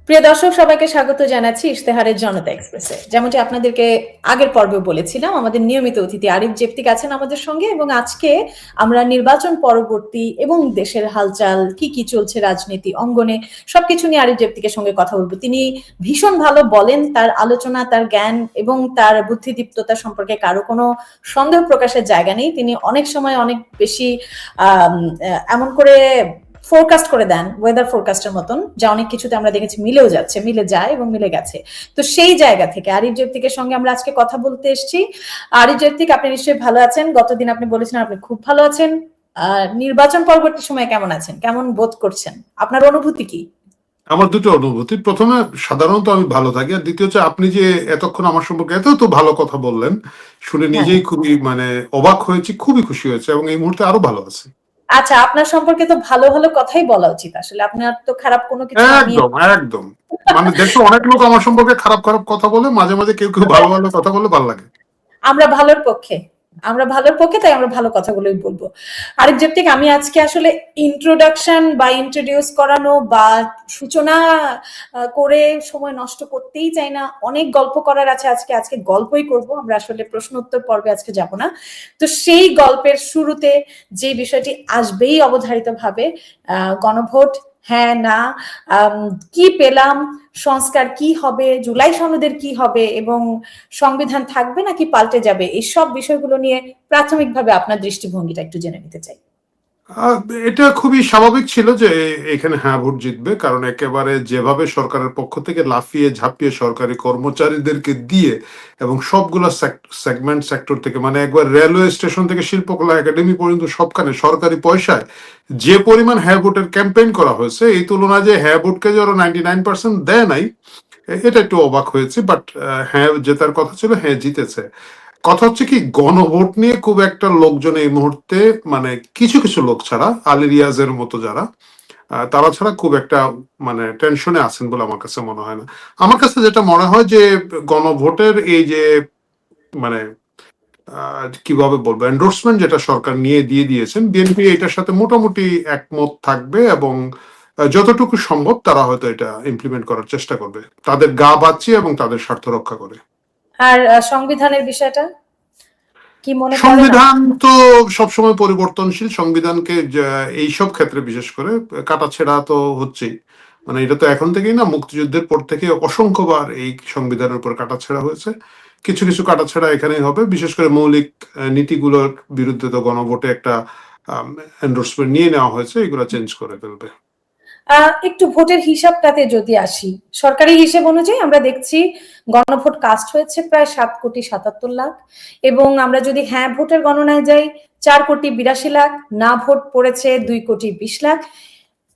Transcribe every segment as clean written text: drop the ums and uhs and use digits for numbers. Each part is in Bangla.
প্রিয় দর্শক, সবাইকে স্বাগত জানাচ্ছি ইশতেহারের জনতা এক্সপ্রেসে। যেমনটি আপনাদেরকে আগের পর্বে বলেছিলাম, আমাদের নিয়মিত অতিথি আরিফ জেপ্তিক আছেন আমাদের সঙ্গে, এবং আজকে আমরা নির্বাচন পরবর্তী এবং দেশের হালচাল কি কি চলছে রাজনীতি অঙ্গনে সবকিছু নিয়ে আরিফ জেপ্তিকের সঙ্গে কথা বলবো। তিনি ভীষণ ভালো বলেন, তার আলোচনা, তার জ্ঞান এবং তার বুদ্ধিদীপ্ততা সম্পর্কে কারো কোনো সন্দেহ প্রকাশের জায়গা নেই। তিনি অনেক সময় অনেক বেশি এমন করে ফোরকাস্ট করে দেন, ওয়েদার ফোরকাস্টের মতন, যা অনেক কিছুতে আমরা দেখেছি মিলেও যাচ্ছে, মিলে যায় এবং মিলে গেছে। তো সেই জায়গা থেকে আরিফ জেপ্তিকের সঙ্গে আমরা আজকে কথা বলতে এসেছি। আরিফ জেপ্তিক, আপনি নিশ্চয়ই ভালো আছেন। গতদিন আপনি বলেছেন আপনি খুব ভালো আছেন। নির্বাচন পরবর্তী সময় কেমন আছেন, কেমন বোধ করছেন, আপনার অনুভূতি কি? আমার দুটো অনুভূতি। প্রথমে, সাধারণত আমি ভালো থাকি, আর দ্বিতীয় হচ্ছে আপনি যে এতক্ষণ আমার সম্পর্কে এত তো ভালো কথা বললেন, শুনে হ্যাঁ, নিজেই খুবই অবাক হয়েছি, খুবই খুশি হয়েছে, এবং এই মুহূর্তে আরো ভালো আছি। আচ্ছা, আপনার সম্পর্কে তো ভালো ভালো কথাই বলা উচিত। আসলে আপনার তো খারাপ কোনো কিছু আমি একদম একদম। দেখো, অনেক লোক আমার সম্পর্কে খারাপ খারাপ কথা বলে, মাঝে মাঝে কেউ কেউ ভালো ভালো কথা বলে, ভালো লাগে। আমরা ভালোর পক্ষে, আমরা ভালোর পক্ষে, তাই আমরা ভালো কথাগুলোই বলবো। আরেক জেপ্তিক, আমি আজকে আসলে ইন্ট্রোডাকশন বা ইন্ট্রোডিউস করানো বা সূচনা করে সময় নষ্ট করতেই চাই না। অনেক গল্প করার আছে আজকে, আজকে গল্পই করব আমরা, আসলে প্রশ্ন উত্তর পর্বে আজকে যাব না। তো সেই গল্পের শুরুতে যে বিষয়টি আসবেই অবধারিত ভাবে, গণভোট, হ্যাঁ না, কি পেলাম, সংস্কার কি হবে, জুলাই সনদের কি হবে, এবং সংবিধান থাকবে নাকি পাল্টে যাবে, এই সব বিষয়গুলো নিয়ে প্রাথমিকভাবে আপনার দৃষ্টিভঙ্গিটা একটু জেনে নিতে চাই। এটা খুবই স্বাভাবিক ছিল যে এখানে হ্যাঁ ভোট জিতবে, কারণ একেবারে যেভাবে সরকারের পক্ষ থেকে লাফিয়ে ঝাঁপিয়ে সরকারি কর্মচারীদেরকে দিয়ে, এবং সবগুলো সেগমেন্ট সেক্টর থেকে, একবার রেলওয়ে স্টেশন থেকে শিল্পকলা একাডেমি পর্যন্ত সবখানে সরকারি পয়সায় যে পরিমাণ হ্যাঁ ভোটের ক্যাম্পেইন করা হয়েছে, এই তুলনায় যে হ্যাঁ ভোটকে যে ওরা 99% দেয় নাই, এটা একটু অবাক হয়েছে। বাট হ্যাঁ জেতার কথা ছিল, হ্যাঁ জিতেছে। কথা হচ্ছে কি, গণভোট নিয়ে খুব একটা লোকজন এই মুহূর্তে, কিছু কিছু লোক ছাড়া, আলী রিয়াজের মতো যারা, তারা ছাড়া খুব একটা টেনশনে আছেন বলে আমার কাছে মনে হয় না। আমার কাছে যেটা মনে হয় যে গণভোটের এই যে মানে কিভাবে বলবো, এন্ডোর্সমেন্ট যেটা সরকার নিয়ে দিয়ে দিয়েছেন, বিএনপি এটার সাথে মোটামুটি একমত থাকবে, এবং যতটুকু সম্ভব তারা হয়তো এটা ইমপ্লিমেন্ট করার চেষ্টা করবে, তাদের গা বাঁচিয়ে এবং তাদের স্বার্থ রক্ষা করে। আর সংবিধানের বিষয়টা কি মনে করেন? সংবিধান তো সবসময় পরিবর্তনশীল। সংবিধানকে এইসব ক্ষেত্রে বিশেষ করে কাটাছেঁড়া তো হচ্ছেই। এটা তো এখন থেকেই না, মুক্তিযুদ্ধের পর থেকে অসংখ্যবার এই সংবিধানের উপর কাটাছেঁড়া হয়েছে। কিছু কিছু কাটাছেঁড়া এখানেই হবে, বিশেষ করে মৌলিক নীতিগুলোর বিরুদ্ধে তো গণভোটে একটা এন্ডোর্সমেন্ট নিয়ে নেওয়া হয়েছে, এগুলো চেঞ্জ করে ফেলবে। একটু ভোটের হিসাবটাতে যদি আসি, সরকারি হিসেব অনুযায়ী আমরা দেখছি গণভোট কাস্ট হয়েছে প্রায় 7,77,00,000, এবং আমরা যদি হ্যাঁ ভোটের গণনায় যাই 4,82,00,000, না ভোট পড়েছে 2,20,00,000।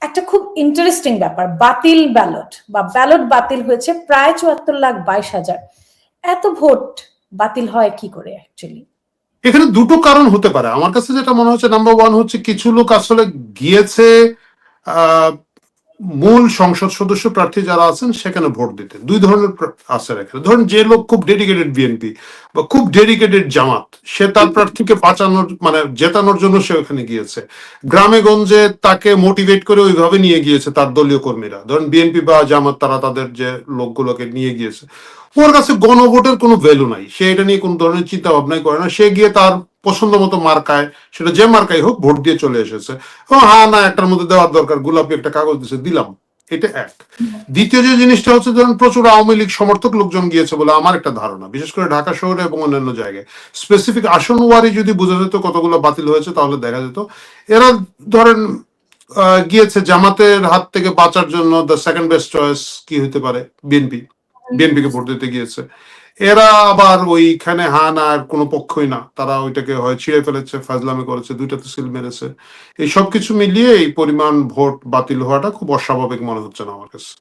একটা খুব ইন্টারেস্টিং ব্যাপার, বাতিল ব্যালট বা ব্যালট বাতিল হয়েছে প্রায় 74,22,000। এত ভোট বাতিল হয় কি করে অ্যাকচুয়ালি? এখানে দুটো কারণ হতে পারে আমার কাছে যেটা মনে হচ্ছে। নাম্বার ওয়ান হচ্ছে, কিছু লোক আসলে গিয়েছে আহ মূল সংসদ সদস্য প্রার্থী যারা আছেন সেখানে ভোট দিতে। দুই ধরনের আছে এখানে। ধরেন, যে লোক খুব ডেডিকেটেড বিএনপি বা খুব ডেডিকেটেড জামাত, সে তার প্রার্থীকে বাঁচানোর জেতানোর জন্য সে ওখানে গিয়েছে। গ্রামে গঞ্জে তাকে মোটিভেট করে ওইভাবে নিয়ে গিয়েছে তার দলীয় কর্মীরা। ধরেন বিএনপি বা জামাত, তারা তাদের যে লোকগুলোকে নিয়ে গিয়েছে, ওর কাছে গণভোটের কোনো ভ্যালু নাই, সে এটা নিয়ে কোনো ধরনের চিন্তা ভাবনাই করে না। সে গিয়ে তার পছন্দ মতো মার্কায়, সেটা যে মার্কাই হোক, ভোট দিয়ে চলে এসেছে। ও হ্যাঁ না, একটার মধ্যে দেওয়ার দরকার, গোলাপি একটা কাগজ দিচ্ছে, দিলাম। এটা এক। দ্বিতীয় যে জিনিসটা হচ্ছে, ধরেন প্রচুর আওয়ামী লীগ সমর্থক লোকজন গিয়েছে বলে আমার একটা ধারণা, বিশেষ করে ঢাকা শহরে এবং অন্যান্য জায়গায়। স্পেসিফিক আসন ওয়ারি যদি বোঝা যেত কতগুলো বাতিল হয়েছে, তাহলে দেখা যেত এরা, ধরেন, গিয়েছে জামাতের হাত থেকে বাঁচার জন্য। দ্য সেকেন্ড বেস্ট চয়েস কি হতে পারে? বিএনপি। বিএনপিকে ভোট দিতে গিয়েছে। এরা আবার ওইখানে হ্যাঁ না আর কোনো পক্ষই না, তারা ওইটাকে হয় ছিঁড়ে ফেলেছে, ফাজলামি করেছে, দুইটাতে সিল মেরেছে। এই সবকিছু মিলিয়ে এই পরিমাণ ভোট বাতিল হওয়াটা খুব অস্বাভাবিক মনে হচ্ছে না আমার কাছে।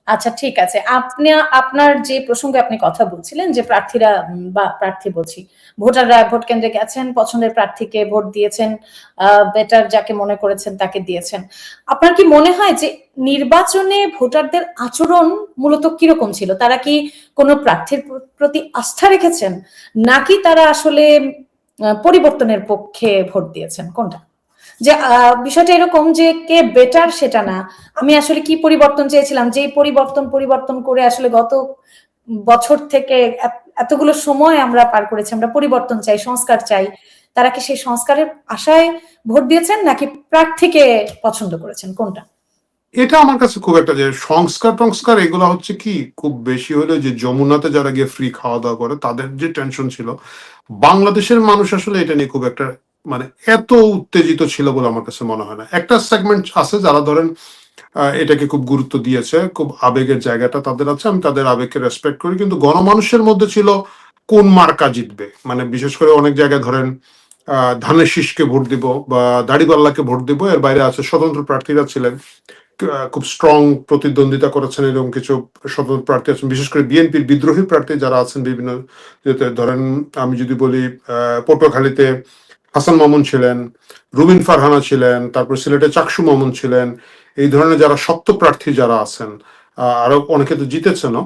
আচ্ছা, ঠিক আছে। আপনি আপনার যে প্রসঙ্গে আপনি কথা বলছিলেন যে প্রার্থীরা বা প্রার্থী বলছি, ভোটাররা ভোট কেন্দ্রে গেছেন, পছন্দের প্রার্থীকে ভোট দিয়েছেন, বেটার যাকে মনে করেছেন তাকে দিয়েছেন। আপনার কি মনে হয় যে নির্বাচনে ভোটারদের আচরণ মূলত কিরকম ছিল? তারা কি কোনো প্রার্থীর প্রতি আস্থা রেখেছেন, নাকি তারা আসলে পরিবর্তনের পক্ষে ভোট দিয়েছেন? কোনটা? যে বিষয়টা এরকম যে কে বেটার সেটা না, আমি আসলে কি পরিবর্তন চেয়েছিলাম, যে পরিবর্তন করে আসলে গত বছর থেকে এতগুলো সময় আমরা পার করেছি, আমরা পরিবর্তন চাই, সংস্কার চাই, তারা কি সেই সংস্কারের আশায় ভোট দিয়েছেন নাকি প্রার্থীকে পছন্দ করেছেন, কোনটা? এটা আমার কাছে খুব একটা, যে সংস্কার টংস্কার এগুলো হচ্ছে কি, খুব বেশি হলে যে যমুনাতে যারা গিয়ে ফ্রি খাওয়া দাওয়া করে তাদের যে টেনশন ছিল, বাংলাদেশের মানুষ আসলে এটা নিয়ে খুব একটা মানে এত উত্তেজিত ছিল বলে আমার কাছে মনে হয় না। একটা সেগমেন্ট আছে যারা ধরেন এটাকে খুব গুরুত্ব দিয়েছে, খুব আবেগের জায়গাটা তাদের আছে, আমি তাদের আবেগকে রেসপেক্ট করি, কিন্তু গণমানুষের মধ্যে ছিল কোন মার্কা জিতবে, মানে বিশেষ করে অনেক জায়গায় ধরেন ধানের শীষকে ভোট দিব বা দাড়িপাল্লাকে ভোট দিব, এর বাইরে আছে স্বতন্ত্র প্রার্থীরা ছিলেন, খুব স্ট্রং প্রতিদ্বন্দ্বিতা করেছেন এরকম কিছু স্বতন্ত্র প্রার্থী আছেন, বিশেষ করে বিএনপির বিদ্রোহী প্রার্থী যারা আছেন বিভিন্ন ধরেন, আমি যদি বলি পটুয়াখালীতে হাসান মামুন ছিলেন, রুবিন ফারহানা ছিলেন, তারপর সিলেটে চাকসু মামুন ছিলেন, এই ধরনের যারা শক্ত প্রার্থী যারা আছেন, আরো অনেকে তো জিতেছেনও,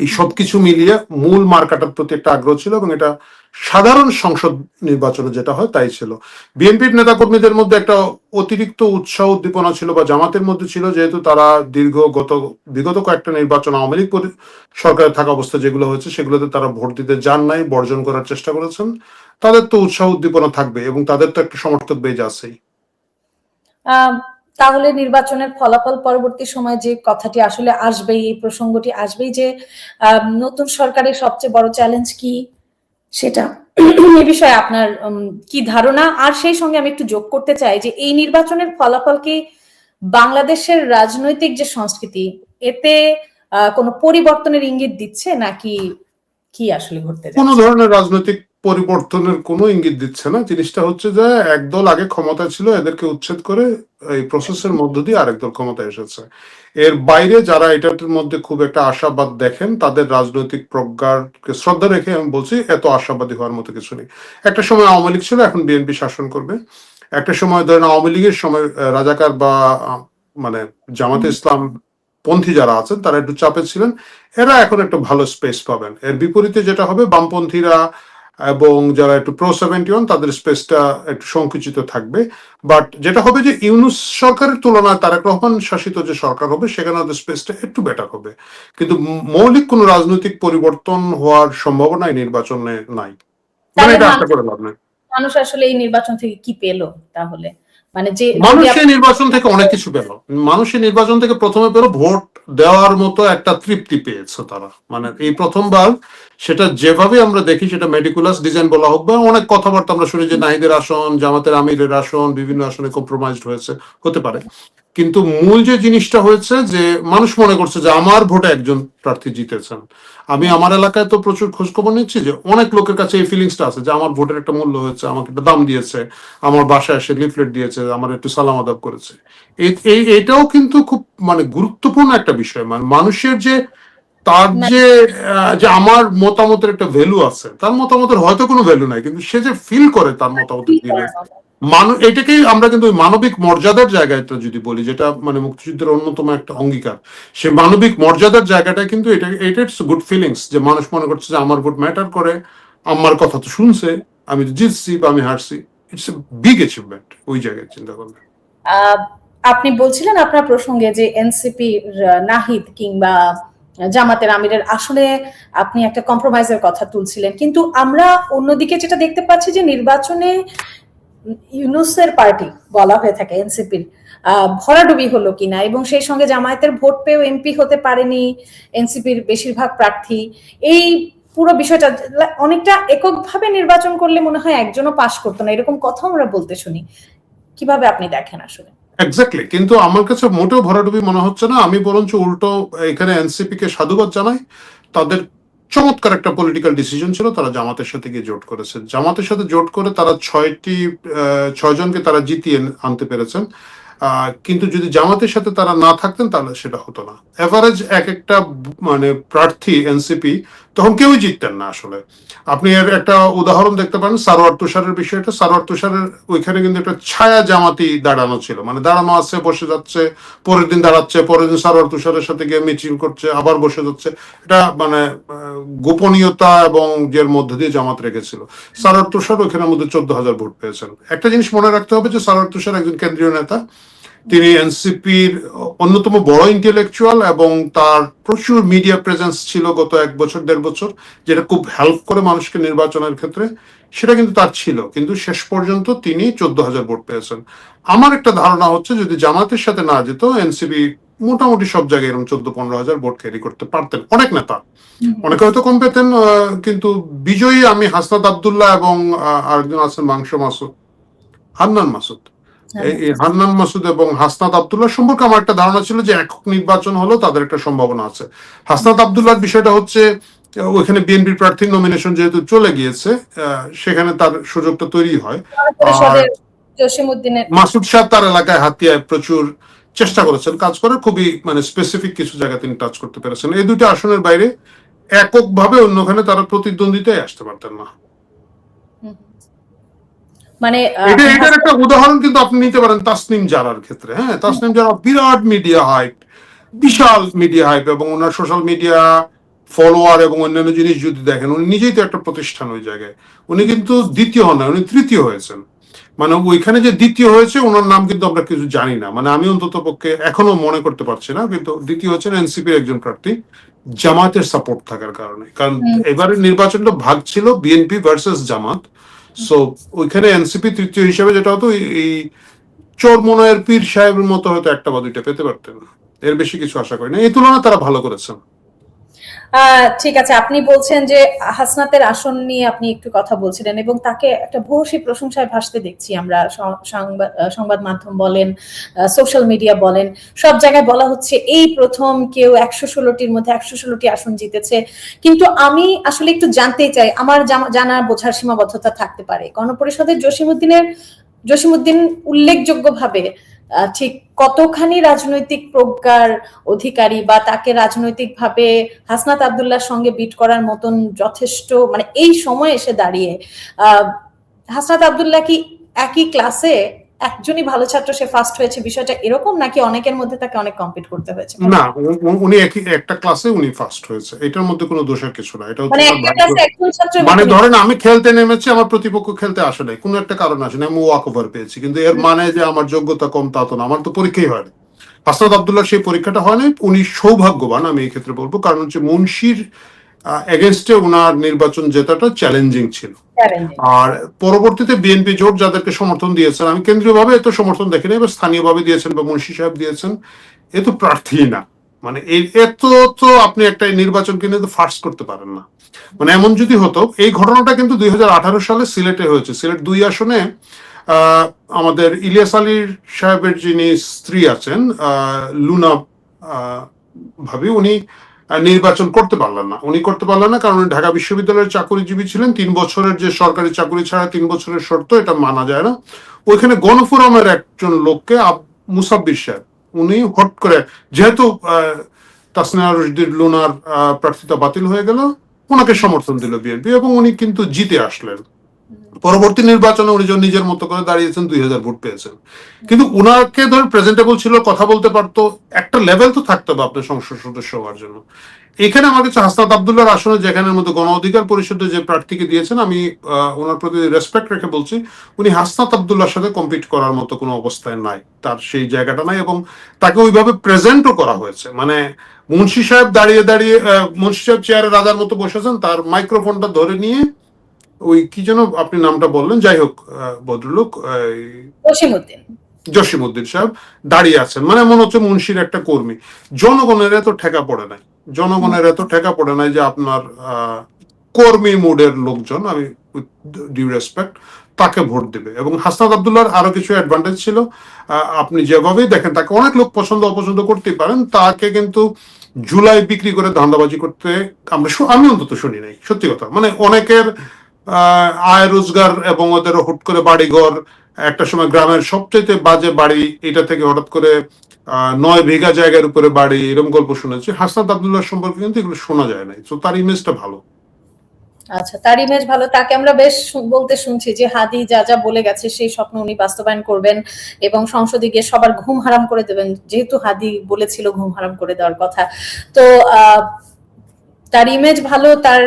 এই সবকিছু মিলিয়ে মূল মার্কাটার প্রতি একটা আগ্রহ ছিল, এবং এটা সাধারণ সংসদ নির্বাচনে যেটা হয় তাই ছিল। বিএনপির নেতাকর্মীদের মধ্যে একটা অতিরিক্ত উৎসাহ উদ্দীপনা ছিল, বা জামাতের মধ্যে ছিল, যেহেতু তারা বিগত কয়েকটা নির্বাচন আওয়ামী লীগ সরকারে থাকা অবস্থা যেগুলো হয়েছে সেগুলোতে তারা ভোট দিতে যান নাই, বর্জন করার চেষ্টা করেছেন, তাদের তো উৎসাহ উদ্দীপনা থাকবে, এবং তাদের তো একটা সমর্থক বেজ আছেই। তাহলে নির্বাচনের ফলাফল পরবর্তী সময় যে কথাটি আসলে আসবেই, এই প্রসঙ্গটি আসবেই যে নতুন সরকারের সবচেয়ে বড় চ্যালেঞ্জ কি, সেটা এই বিষয়ে আপনার কি ধারণা? আর সেই সঙ্গে আমি একটু যোগ করতে চাই যে এই নির্বাচনের ফলাফল কি বাংলাদেশের রাজনৈতিক যে সংস্কৃতি এতে কোনো পরিবর্তনের ইঙ্গিত দিচ্ছে, নাকি কি আসলে ঘটতে যাচ্ছে? কোনো ধরনের রাজনৈতিক পরিবর্তনের কোনো ইঙ্গিত দিচ্ছে না। জিনিসটা হচ্ছে যে একদল আগে ক্ষমতায় ছিল, এদেরকে উচ্ছেদ করে এই প্রসেসের মধ্য দিয়ে আরেক দল ক্ষমতায় এসেছে। এর বাইরে যারা এটার মধ্যে খুব একটা আশাবাদ দেখেন, তাদের রাজনৈতিক প্রজ্ঞাকে শ্রদ্ধা রেখে আমি বলছি এত আশাবাদী হওয়ার মতো কিছু নেই। একটা সময় আওয়ামী লীগ ছিল, এখন বিএনপি শাসন করবে। একটা সময় ধরেন আওয়ামী লীগের সময় রাজাকার বা মানে জামাতে ইসলাম পন্থী যারা আছেন তারা একটু চাপে ছিলেন, এরা এখন একটু ভালো স্পেস পাবেন। এর বিপরীতে যেটা হবে, বামপন্থীরা এবং যারা একটু প্রো 71 তাদের স্পেসটা একটু সংকুচিত থাকবে। বাট যেটা হবে যে ইউনূস সরকারের তুলনায় তারেক রহমান শাসিত যে সরকার হবে সেখানে ওদের স্পেসটা একটু বেটার হবে, কিন্তু মৌলিক কোনো রাজনৈতিক পরিবর্তন হওয়ার সম্ভাবনা এই নির্বাচনে নাই, মানে এটা আশা করে লাভ নাই। মানুষ আসলে এই নির্বাচন থেকে কি পেল তাহলে? মানে যে মানুষের নির্বাচন থেকে অনেক কিছু পেল, মানুষের নির্বাচন থেকে প্রথমে পেল ভোট দেওয়ার মতো একটা তৃপ্তি পেয়েছে তারা, মানে এই প্রথমবার সেটা যেভাবে আমরা দেখি, সেটা মেডিকুলাস ডিজাইন বলা হোক বা অনেক কথাবার্তা আমরা শুনি যে নাহিদের আসন, জামাতের আমিরের আসন, বিভিন্ন আসনে কম্প্রোমাইজড হয়েছে, হতে পারে, কিন্তু মূল যে জিনিসটা হয়েছে যে মানুষ মনে করছে যে আমার ভোটে একজন প্রার্থী জিতেছেন। আমি আমার এলাকায় তো প্রচুর খোঁজখবর নিচ্ছি যে অনেক লোকের কাছে এই ফিলিংসটা আছে যে আমার ভোটের একটা মূল্য হয়েছে, আমাকে একটা দাম দিয়েছে, আমার বাসায় এসে লিফলেট দিয়েছে, আমার একটু সালাম আদাব করেছে। এটাও কিন্তু খুব মানে গুরুত্বপূর্ণ একটা বিষয়, মানে মানুষের যে তার যে আমার মতামতের একটা ভ্যালু আছে, তার মতামতের হয়তো কোনো ভ্যালু নাই, কিন্তু সে যে ফিল করে তার মতামত দিলে এটাকেই আমরা কিন্তু মানবিক মর্যাদার জায়গাটা যদি বলি, যেটা মানে মুক্তিযুদ্ধের অন্যতম একটা অঙ্গীকার, সে মানবিক মর্যাদার জায়গাটা কিন্তু এটা ইটস গুড ফিলিংস, যে মানুষ মনে করছে যে আমার ভোট ম্যাটার করে, আমার কথা তো শুনছে, আমি তো জিতছি বা আমি হারছি। ইটস এ বিগ অ্যাচিভমেন্ট ওই জায়গায় চিন্তা করলে। আপনি বলছিলেন আপনার প্রসঙ্গে যে এনসিপি নাহিদ কিংবা জামাতের আমিরের আসলে আপনি একটা কম্প্রোমাইজের কথা তুলছিলেন, কিন্তু আমরা অন্যদিকে যেটা দেখতে পাচ্ছি যে নির্বাচনে ইউনূসের পার্টি বলা হয়ে থাকে এনসিপির ভরাডুবি হলো কিনা, এবং সেই সঙ্গে জামায়াতের ভোট পেয়েও এমপি হতে পারেনি এনসিপির বেশিরভাগ প্রার্থী। এই পুরো বিষয়টা অনেকটা এককভাবে নির্বাচন করলে মনে হয় একজনও পাশ করতো না, এরকম কথা আমরা বলতে শুনি। কিভাবে আপনি দেখেন আসলে? এক্স্যাক্টলি, কিন্তু আমার কাছে মোটেও ভরাডুবি মনে হচ্ছে না। আমি বরঞ্চ উল্টো এখানে এনসিপি কে সাধুবাদ জানাই। তাদের চমৎকার একটা পলিটিক্যাল ডিসিশন ছিল, তারা জামাতের সাথে গিয়ে জোট করেছে। জামাতের সাথে জোট করে তারা 6 জনকে তারা জিতিয়ে আনতে পেরেছেন। কিন্তু যদি জামাতের সাথে তারা না থাকতেন তাহলে সেটা হতো না। এভারেজ এক একটা মানে প্রার্থী এনসিপি তখন কেউই জিততেন না আসলে। আপনি এর একটা উদাহরণ দেখতে পারেন সারোয়ার তুষারের বিষয়টা। সারোয়ার তুষারের ওইখানে কিন্তু একটা ছায়া জামাতি দাঁড়ানো ছিল, মানে দাঁড়ানো আছে, বসে যাচ্ছে, পরের দিন দাঁড়াচ্ছে, পরের দিন সারোয়ার তুষারের সাথে গিয়ে মিছিল করছে, আবার বসে যাচ্ছে। এটা মানে গোপনীয়তা এবং এর মধ্যে দিয়ে জামাত রেখেছিল। সারোয়ার তুষার ওইখানের মধ্যে 14,000 ভোট পেয়েছেন। একটা জিনিস মনে রাখতে হবে যে সারোয়ার তুষার একজন কেন্দ্রীয় নেতা, তিনি এনসিপির অন্যতম বড় ইন্টেলেকচুয়াল এবং তার প্রচুর মিডিয়া প্রেজেন্স ছিল গত 1-1.5 বছর, যেটা খুব হেল্প করে মানুষকে নির্বাচনের ক্ষেত্রে। সেটা কিন্তু তার ছিল, কিন্তু শেষ পর্যন্ত তিনি 14,000 ভোট পেয়েছেন। আমার একটা ধারণা হচ্ছে যদি জামাতের সাথে না যেত, এনসিপি মোটামুটি সব জায়গায় এরকম 14-15,000 ভোট ক্যারি করতে পারতেন। অনেক নেতা, অনেকে হয়তো কম পেতেন, কিন্তু বিজয়ী আমি হাসনাত আবদুল্লাহ এবং আরেকজন আছেন মাংস মাসুদ, হান্নান মাসুদ, এই হান্নান মাসুদ এবং হাসনাত আবদুল্লাহ সম্পর্কে আমার একটা ধারণা ছিল যে একক নির্বাচন হলো তাদের একটা সম্ভাবনা আছে। হাসনাত আবদুল্লাহর বিষয়টা হচ্ছে ওইখানে বিএনপির প্রার্থীর নমিনেশন যেহেতু চলে গিয়েছে, সেখানে তার সুযোগটা তৈরি হয়। আর মাসুদ সাহেব তার এলাকায় হাতিয়ায় প্রচুর চেষ্টা করেছেন কাজ করে, খুবই মানে স্পেসিফিক কিছু জায়গা তিনি টাচ করতে পেরেছেন। এই দুইটা আসনের বাইরে এককভাবে অন্যখানে তারা প্রতিদ্বন্দ্বিতায় আসতে পারতেন না। মানে এটার একটা উদাহরণ কিন্তু আপনি নিতে পারেন তাসনিম জারার ক্ষেত্রে। হ্যাঁ, তাসনিম জারা বিরাট মিডিয়া হাইপ, বিশাল মিডিয়া হাইপ, এবং ওনার সোশ্যাল মিডিয়া ফলোয়ার এবং অন্যান্য জিনিস যদি দেখেন, উনি নিজেই তো একটা প্রতিষ্ঠান ওই জায়গায়। উনি কিন্তু দ্বিতীয় হন না, উনি তৃতীয় হয়েছেন। মানে ওইখানে যে দ্বিতীয় হয়েছে ওনার নাম কিন্তু আমরা কিছু জানি না, মানে আমি অন্তত পক্ষে এখনো মনে করতে পারছি না, কিন্তু দ্বিতীয় হচ্ছেন এনসিপির একজন প্রার্থী জামাতের সাপোর্ট থাকার কারণে। কারণ এবারের নির্বাচনটা ভাগ ছিল বিএনপি ভার্সেস জামাত। সো ওইখানে এনসিপি তৃতীয় হিসেবে যেটা হতো, এই চরমোনায়ের পীর সাহেবের মতো হয়তো একটা বা দুইটা পেতে পারতেন, এর বেশি কিছু আশা করি না। এই তুলনায় তারা ভালো করেছেন। ঠিক আছে, আপনি বলছেন যে হাসনাতের আসন নিয়ে আপনি একটু কথা বলছিলেন এবং তাকে একটা ভূয়সী প্রশংসায় ভাসতে দেখছি আমরা। সংবাদ মাধ্যম বলেন, সোশ্যাল মিডিয়া বলেন, সব জায়গায় বলা হচ্ছে এই প্রথম কেউ 116টির মধ্যে 116টি আসন জিতেছে। কিন্তু আমি আসলে একটু জানতে চাই, আমার জানা বোঝার সীমাবদ্ধতা থাকতে পারে, গণপরিষদের জসিমউদ্দিন উল্লেখযোগ্যভাবে ঠিক কতখানি রাজনৈতিক প্রজ্ঞার অধিকারী, বা তাকে রাজনৈতিকভাবে হাসনাত আবদুল্লাহর সঙ্গে বিট করার মতন যথেষ্ট, মানে এই সময় এসে দাঁড়িয়ে হাসনাত আবদুল্লাহ কি একই ক্লাসে একজনই ভালো ছাত্র, সে ফার্স্ট হয়েছে, বিষয়টা এরকম, নাকি অনেকের মধ্যে তাকে অনেক কম্পিট করতে হয়েছে? না, উনি একটা ক্লাসে উনি ফার্স্ট হয়েছে, এটার মধ্যে কোনো দোষের কিছু না। এটা মানে হচ্ছে মানে ধরেন আমি খেলতে নেমেছি, আমার প্রতিপক্ষ খেলতে আসে নাই, কোনো একটা কারণ আসে না, আমি ওয়াক ওভার পেয়েছি, কিন্তু এর মানে যে আমার যোগ্যতা কম তা তো না। আমার তো পরীক্ষাই হয়নি। হাসনাত আবদুল্লাহ সেই পরীক্ষাটা হয়নি, উনি সৌভাগ্যবান আমি এই ক্ষেত্রে বলবো, কারণ হচ্ছে মুন্সির এগেনস্টে ওনার নির্বাচন জেতাটা চ্যালেঞ্জিং ছিল। আর পরবর্তীতে বিএনপি জোট যাদেরকে সমর্থন দিয়েছেন, আমি কেন্দ্রীয়ভাবে এত সমর্থন দেখিনি, এবার স্থানীয়ভাবে দিয়েছেন বা মুন্সি সাহেব দিয়েছেন, এ তো প্রার্থী না। মানে এত তো আপনি একটা নির্বাচন কিন্তু ফার্স্ট করতে পারেন না। মানে এমন যদি হতো, এই ঘটনাটা কিন্তু 2018 সালে সিলেটে হয়েছে। সিলেট 2 আসনে আমাদের ইলিয়াস আলীর সাহেবের যিনি স্ত্রী আছেন লুনা ভাবি, উনি নির্বাচন করতে পারলেন না। উনি করতে পারলেন না কারণ উনি ঢাকা বিশ্ববিদ্যালয়ের চাকরিজীবী ছিলেন। 3 বছরের যে সরকারি চাকরি ছাড়া 3 বছরের শর্ত, এটা মানা যায় না। ওইখানে গণফোরামের একজন লোককে, মুসাব্বির সাহেব, উনি হট করে, যেহেতু তাসনিয়া রশদির লুনার প্রার্থিতা বাতিল হয়ে গেল, ওনাকে সমর্থন দিল বিএনপি এবং উনি কিন্তু জিতে আসলেন। পরবর্তী নির্বাচনে উনি নিজের মতো করে দাঁড়িয়েছেন, 2000 ভোট পেয়েছেন। কিন্তু উনাকে ধর প্রেজেন্টেবল ছিল, কথা বলতে পারতো, একটা লেভেল তো থাকতে হবে আপনার সংসদ সদস্য হওয়ার জন্য। এখানে আমার কাছে হাসনাত আবদুল্লাহর আসনে, যেখানের মধ্যে গণ অধিকার পরিষদে যে প্রার্থীকে দিয়েছেন, আমি ওনার প্রতি রেসপেক্ট রেখে বলছি, উনি হাসনাত আবদুল্লাহর সাথে কম্পিট করার মতো কোনো অবস্থায় নাই, তার সেই জায়গাটা নাই, এবং তাকে ওইভাবে প্রেজেন্টও করা হয়েছে। মানে মুন্সি সাহেব দাঁড়িয়ে মুন্সি সাহেব চেয়ারে রাজার মতো বসেছেন, তার মাইক্রোফোনটা ধরে নিয়ে ওই কি যেন আপনি নামটা বললেন, যাই হোক ভদ্রলোক জসিমউদ্দিন সাহেব দাঁড়িয়ে আছেন, মানে মনে হচ্ছে মুন্সির একটা কর্মী। জনগণের এত ঠেকা পড়ে নাই, জনগণের এত ঠেকা পড়ে নাই যে আপনার কর্মী মুডের লোকজন, আমি ডিউ রেসপেক্ট, তাকে ভোট দেবে। এবং হাসনাত আবদুল্লাহর আরো কিছু অ্যাডভান্টেজ ছিল, আপনি যেভাবেই দেখেন তাকে, অনেক লোক পছন্দ অপছন্দ করতেই পারেন, তাকে কিন্তু জুলাই বিক্রি করে ধান্দাবাজি করতে আমি অন্তত শুনি নাই, সত্যি কথা। মানে অনেকের আয় রোজগার এবং ওদের হুট করে বাড়িঘর, একটা সময় গ্রামের সবচেয়ে বাজে বাড়ি, এটা থেকে হঠাৎ করে 9 বিঘা জায়গার উপরে বাড়ি, এরকম গল্প শুনেছি। হাসনাত আব্দুল্লাহ সম্পর্কে কিন্তু এগুলো শোনা যায় নাই, তো তার ইমেজটা ভালো। আচ্ছা, তার ইমেজ ভালো, তাকে আমরা বেশ বলতে শুনছি যে হাদি যা যা বলে গেছে সেই স্বপ্ন উনি বাস্তবায়ন করবেন এবং সংসদে গিয়ে সবার ঘুম হারাম করে দেবেন, যেহেতু হাদি বলেছিল ঘুম হারাম করে দেওয়ার কথা। তো তার ইমেজ ভালো, তার